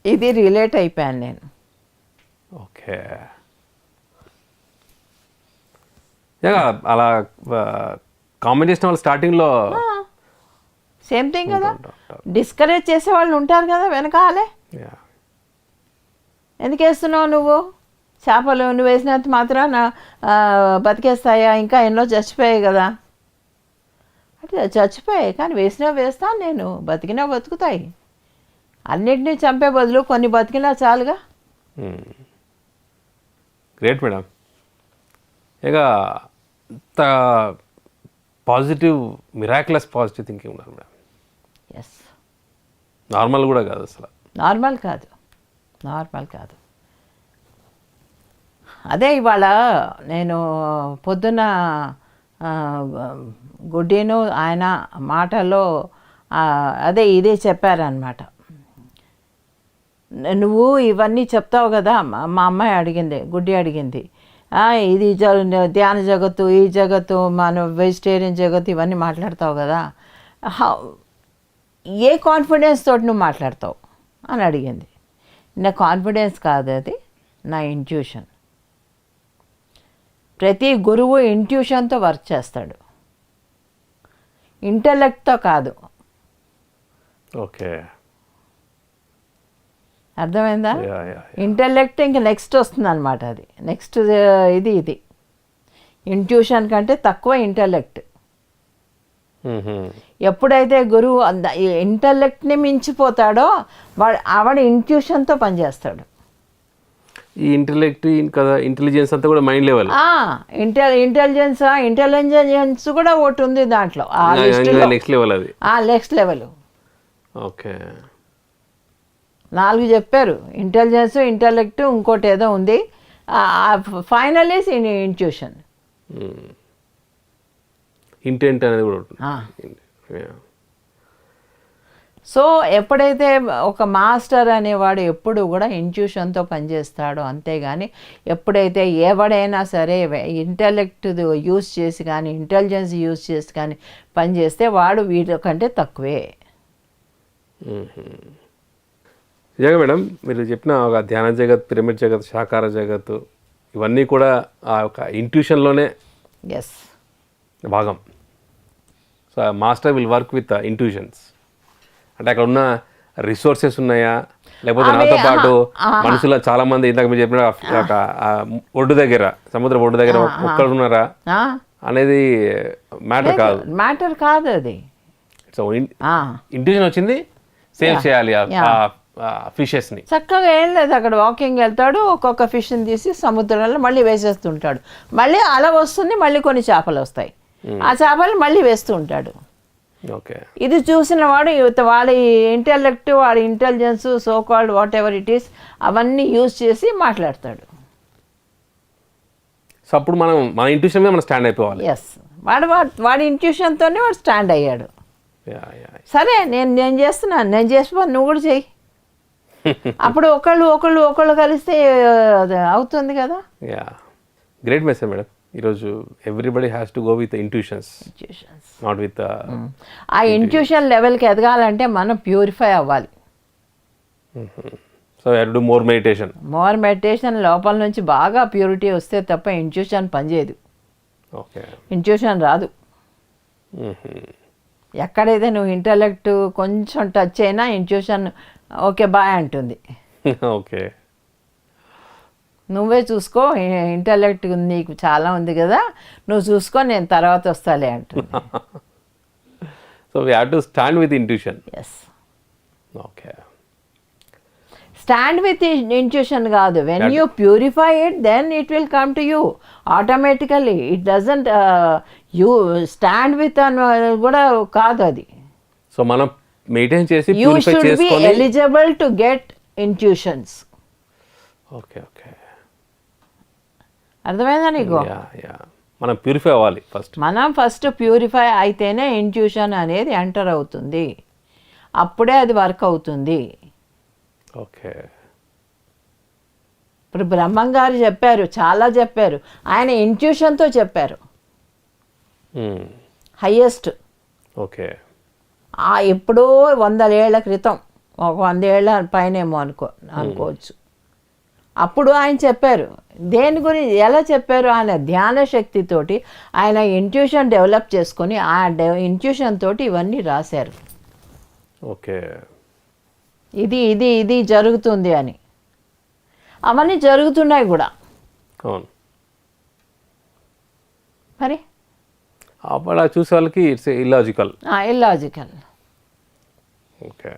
ఇది రిలేట్ అయిపోయాను నేను. ఓకే, అలా కామెంట్ చేసిన వాళ్ళు స్టార్టింగ్లో సేమ్ థింగ్ కదా, డిస్కరేజ్ చేసే వాళ్ళు ఉంటారు కదా వెనకాలే. ఎందుకు వేస్తున్నావు నువ్వు చేపలు, నువ్వు వేసినంత మాత్రాన బతికేస్తాయా, ఇంకా ఎన్నో చచ్చిపోయాయి కదా. అంటే చచ్చిపోయాయి కానీ వేస్తాను నేను, బతికినా బతుకుతాయి. అన్నిటినీ చంపే బదులు కొన్ని బతికినా చాలుగా. Great madam. ఇక ఇంత పాజిటివ్ మిరాక్యులస్ పాజిటివ్ థింకింగ్ ఉన్నారు మేడం. ఎస్, నార్మల్ కూడా కాదు అసలు, నార్మల్ కాదు. అదే ఇవాళ నేను పొద్దున్న గుడ్డీను ఆయన మాటలో అదే ఇదే చెప్పారనమాట. నువ్వు ఇవన్నీ చెప్తావు కదా, మా అమ్మాయి అడిగింది, గుడ్డి అడిగింది, ఇది ధ్యాన జగత్తు, ఈ జగత్తు, మన వెజిటేరియన్ జగత్తు ఇవన్నీ మాట్లాడతావు కదా, ఏ కాన్ఫిడెన్స్ తోటి నువ్వు మాట్లాడతావు అని అడిగింది. నా కాన్ఫిడెన్స్ కాదు, అది నా ఇంట్యూషన్. ప్రతి గురువు ఇంట్యూషన్తో వర్క్ చేస్తాడు, ఇంటెలెక్ట్తో కాదు. ఓకే, అర్థమైందా? ఇంటెలెక్ట్ ఇంక నెక్స్ట్ వస్తుంది అనమాట, అది నెక్స్ట్ ఇది ఇంట్యూషన్ కంటే తక్కువ ఇంటెలెక్ట్. ఎప్పుడైతే గురువు ఇంటలెక్ట్ని మించిపోతాడో ఆవిడ ఇంట్యూషన్తో పనిచేస్తాడు. ఈ ఇంటెలిజెన్స్ అంతా కూడా మైండ్ లెవెల్. ఇంటెలిజెన్స్ కూడా ఒకటి ఉంది దాంట్లో, నెక్స్ట్ లెవెల్ అది. Next level. ఓకే, 4 చెప్పారు, ఇంటెలిజెన్స్, ఇంటెలెక్ట్, ఇంకోటి ఏదో ఉంది, ఫైనల్ ఈస్ ఇంట్యూషన్. ఇంటెంట్ అనేది కూడా ఉంటుంది. సో ఎప్పుడైతే ఒక మాస్టర్ అనేవాడు ఎప్పుడు కూడా ఇంట్యూషన్తో పనిచేస్తాడో, అంతేగాని ఎప్పుడైతే ఎవడైనా సరే ఇంటెలెక్ట్ యూజ్ చేసి కానీ ఇంటెలిజెన్స్ యూజ్ చేసి కానీ పనిచేస్తే వాడు వీటికంటే తక్కువే. నిజంగా మేడం మీరు చెప్పిన ఒక ధ్యాన జగత్, పిరమిడ్ జగత్, శాకార జగత్తు ఇవన్నీ కూడా ఆ యొక్క ఇంట్యూషన్లోనే భాగం. So master will work with intuitions. అంటే అక్కడ ఉన్న రిసోర్సెస్ ఉన్నాయా, లేకపోతే నాతో పాటు మనుషుల చాలా మంది ఇందాక మీరు చెప్పిన ఒడ్డు దగ్గర, సముద్ర ఒడ్డు దగ్గర ఒక్కరు ఉన్నారా అనేది మ్యాటర్ కాదు అది. సో ఇంట్యూషన్ వచ్చింది, సేవ్ చేయాలి ఫిషెస్ని. చక్కగా ఏం లేదు, అక్కడ వాకింగ్ వెళ్తాడు, ఒక్కొక్క ఫిష్ని తీసి సముద్రంలో మళ్ళీ వేసేస్తుంటాడు, మళ్ళీ అలా వస్తుంది, మళ్ళీ కొన్ని చేపలు వస్తాయి, ఆ చేపలు మళ్ళీ వేస్తూ ఉంటాడు. ఓకే, ఇది చూసిన వాడు వాడి ఇంటెలెక్ట్, వాడి intelligence, so called what ever it is, అవన్నీ యూజ్ చేసి మాట్లాడతాడు. సో అప్పుడు మన ఇంట్యూషన్ మీద మనం స్టాండ్ అయిపోవాలి. ఎస్, వాడి ఇంట్యూషన్తోనే వాడు స్టాండ్ అయ్యాడు. సరే నేను చేస్తున్నాను, నేను చేసిపో, నువ్వు కూడా చెయ్యి. అప్పుడు ఒకళ్ళు కలిస్తే అవుతుంది కదా. Great message madam. ఈరోజు everybody has to go with intuitions, not with ఆ ఇంట్యూషన్ లెవెల్కి ఎదగాలంటే మనం ప్యూరిఫై అవ్వాలి. So you have to do more meditation. లోపల నుంచి బాగా ప్యూరిటీ వస్తే తప్ప ఇంట్యూషన్ పనిచేయదు. ఓకే, ఇంట్యూషన్ రాదు. ఎక్కడైతే నువ్వు ఇంటలెక్ట్ కొంచెం టచ్ అయినా ఇంట్యూషన్ ఓకే బాయ్ అంటుంది. ఓకే, నువ్వే చూసుకో, ఇంటలెక్ట్ నీకు చాలా ఉంది కదా, నువ్వు చూసుకో, నేను తర్వాత వస్తాలే అంటుంది. So we have to stand with intuition. Yes, okay, stand with intuition కాదు, when you purify it then it will come to you automatically. It doesn't you stand with అని కూడా కాదు అది. సో మనం మెయింటైన్ చేసి you should be eligible to get intuitions. Okay okay, అర్థమైందా నీకు? మనం ప్యూరిఫై అవ్వాలి ఫస్ట్. మనం ఫస్ట్ ప్యూరిఫై అయితేనే ఇంట్యూషన్ అనేది ఎంటర్ అవుతుంది, అప్పుడే అది వర్క్ అవుతుంది. ఓకే, ఇప్పుడు బ్రహ్మం గారు చెప్పారు, చాలా చెప్పారు, ఆయన ఇంట్యూషన్తో చెప్పారు హయ్యెస్ట్. ఓకే, ఎప్పుడో 100 ఏళ్ల క్రితం, ఒక 100 ఏళ్ల పైనేమో అనుకోవచ్చు. అప్పుడు ఆయన చెప్పారు. దేని గురించి ఎలా చెప్పారు? ఆయన ధ్యాన శక్తితోటి ఆయన ఇంట్యూషన్ డెవలప్ చేసుకొని ఆ ఇంట్యూషన్ తోటి ఇవన్నీ రాశారు. ఓకే, ఇది ఇది ఇది జరుగుతుంది అని. అవన్నీ జరుగుతున్నాయి కూడా. అవును, మరి అలా చూసే వాళ్ళకి it's illogical. Okay,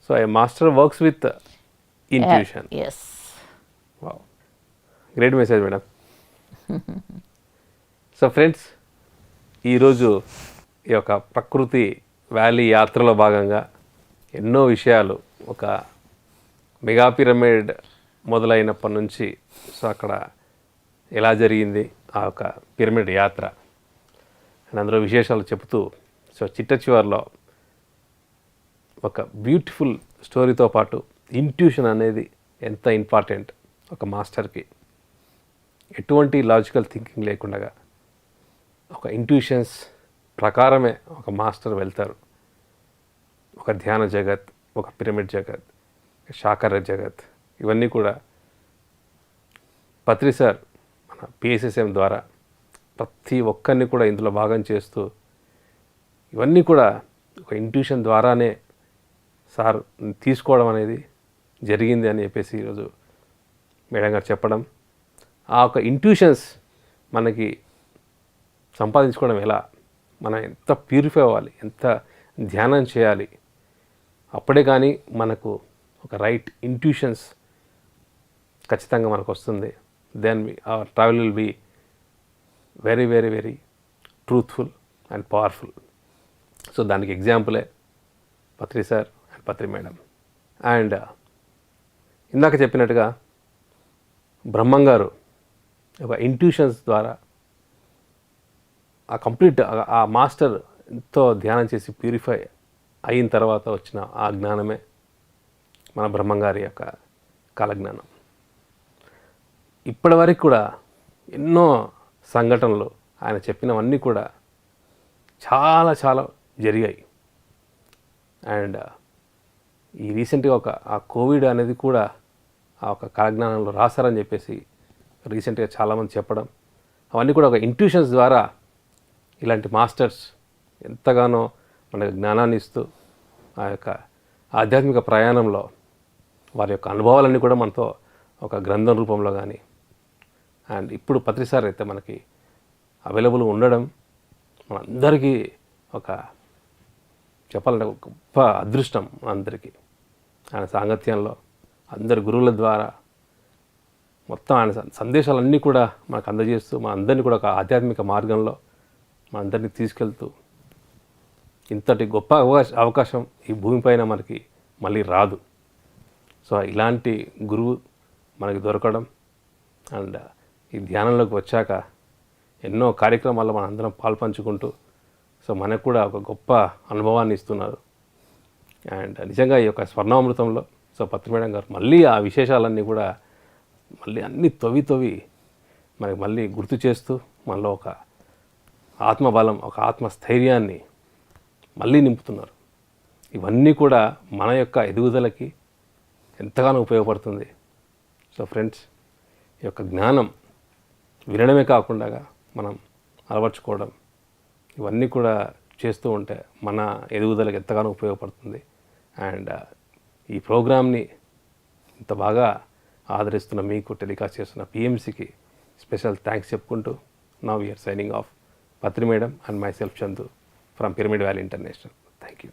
so a master works with intuition. Yes, wow, great message madam. So friends, ఈరోజు ఈ యొక్క ప్రకృతి వ్యాలీ యాత్రలో భాగంగా ఎన్నో విషయాలు, ఒక మెగా పిరమిడ్ మొదలైనప్పటి నుంచి సో అక్కడ ఎలా జరిగింది ఆ యొక్క పిరమిడ్ యాత్ర అని అందులో విశేషాలు చెబుతూ, సో చిట్ట చివరిలో ఒక బ్యూటిఫుల్ స్టోరీతో పాటు ఇంట్యూషన్ అనేది ఎంత ఇంపార్టెంట్ ఒక మాస్టర్కి, ఎటువంటి లాజికల్ థింకింగ్ లేకుండా ఒక ఇంట్యూషన్స్ ప్రకారమే ఒక మాస్టర్ వెళ్తారు. ఒక ధ్యాన జగత్, ఒక పిరమిడ్ జగత్, శాకార జగత్, ఇవన్నీ కూడా పత్రి సార్ మన PSSM ద్వారా ప్రతి ఒక్కరిని కూడా ఇందులో భాగం చేస్తూ ఇవన్నీ కూడా ఒక ఇంట్యూషన్ ద్వారానే సార్ తీసుకోవడం అనేది జరిగింది అని చెప్పేసి ఈరోజు మేడం గారు చెప్పడం. ఆ ఒక ఇంట్యూషన్స్ మనకి సంపాదించుకోవడం ఎలా, మనం ఎంత ప్యూరిఫై అవ్వాలి, ఎంత ధ్యానం చేయాలి, అప్పుడే కానీ మనకు ఒక రైట్ ఇంట్యూషన్స్ ఖచ్చితంగా మనకు వస్తుంది. Then our travel will be very very very truthful and powerful. So దానికి ఎగ్జాంపులే Patri sir and Patri madam. And ఇందాక చెప్పినట్టుగా బ్రహ్మం గారు ఒక ఇంట్యూషన్స్ ద్వారా ఆ కంప్లీట్ ఆ మాస్టర్ ఎంతో ధ్యానం చేసి ప్యూరిఫై అయిన తర్వాత వచ్చిన ఆ జ్ఞానమే మన బ్రహ్మంగారి యొక్క కాలజ్ఞానం. ఇప్పటి వరకు కూడా ఎన్నో సంఘటనలు ఆయన చెప్పినవన్నీ కూడా చాలా చాలా జరిగాయి. అండ్ ఈ రీసెంట్గా ఆ కోవిడ్ అనేది కూడా ఆ ఒక కాలజ్ఞానంలో రాశారని చెప్పేసి రీసెంట్గా చాలామంది చెప్పడం, అవన్నీ కూడా ఒక ఇంట్యూషన్స్ ద్వారా ఇలాంటి మాస్టర్స్ ఎంతగానో మనకు జ్ఞానాన్ని ఇస్తూ ఆ యొక్క ఆధ్యాత్మిక ప్రయాణంలో వారి యొక్క అనుభవాలన్నీ కూడా మనతో ఒక గ్రంథం రూపంలో కానీ, అండ్ ఇప్పుడు పత్రి సార్ అయితే మనకి అవైలబుల్ ఉండడం మనందరికీ ఒక చెప్పాలంటే ఒక గొప్ప అదృష్టం. అందరికీ ఆయన సాంగత్యంలో అందరి గురువుల ద్వారా మొత్తం ఆయన సందేశాలన్నీ కూడా మనకు అందజేస్తూ మన అందరినీ కూడా ఒక ఆధ్యాత్మిక మార్గంలో మనందరినీ తీసుకెళ్తూ ఇంతటి గొప్ప అవకాశం ఈ భూమిపైన మనకి మళ్ళీ రాదు. సో ఇలాంటి గురువు మనకి దొరకడం అండ్ ఈ ధ్యానంలోకి వచ్చాక ఎన్నో కార్యక్రమాల్లో మనం అందరం పాల్పంచుకుంటూ సో మనకు కూడా ఒక గొప్ప అనుభవాన్ని ఇస్తున్నారు. అండ్ నిజంగా ఈ యొక్క స్వర్ణామృతంలో సో పత్రి మేడం గారు మళ్ళీ ఆ విశేషాలన్నీ కూడా మళ్ళీ అన్నీ తవ్వి మనకి మళ్ళీ గుర్తు చేస్తూ మనలో ఒక ఆత్మబలం, ఒక ఆత్మస్థైర్యాన్ని మళ్ళీ నింపుతున్నారు. ఇవన్నీ కూడా మన యొక్క ఎదుగుదలకి ఎంతగానో ఉపయోగపడుతుంది. సో ఫ్రెండ్స్, ఈ యొక్క జ్ఞానం వినడమే కాకుండా మనం అలవర్చుకోవడం ఇవన్నీ కూడా చేస్తూ ఉంటే మన ఎదుగుదలకు ఎంతగానో ఉపయోగపడుతుంది. అండ్ ఈ ప్రోగ్రామ్ని ఇంత బాగా ఆదరిస్తున్న మీకు, టెలికాస్ట్ చేస్తున్న పిఎంసికి స్పెషల్ థ్యాంక్స్ చెప్పుకుంటూ now we are signing off. Patri madam and myself Chandu from pyramid valley international. Thank you.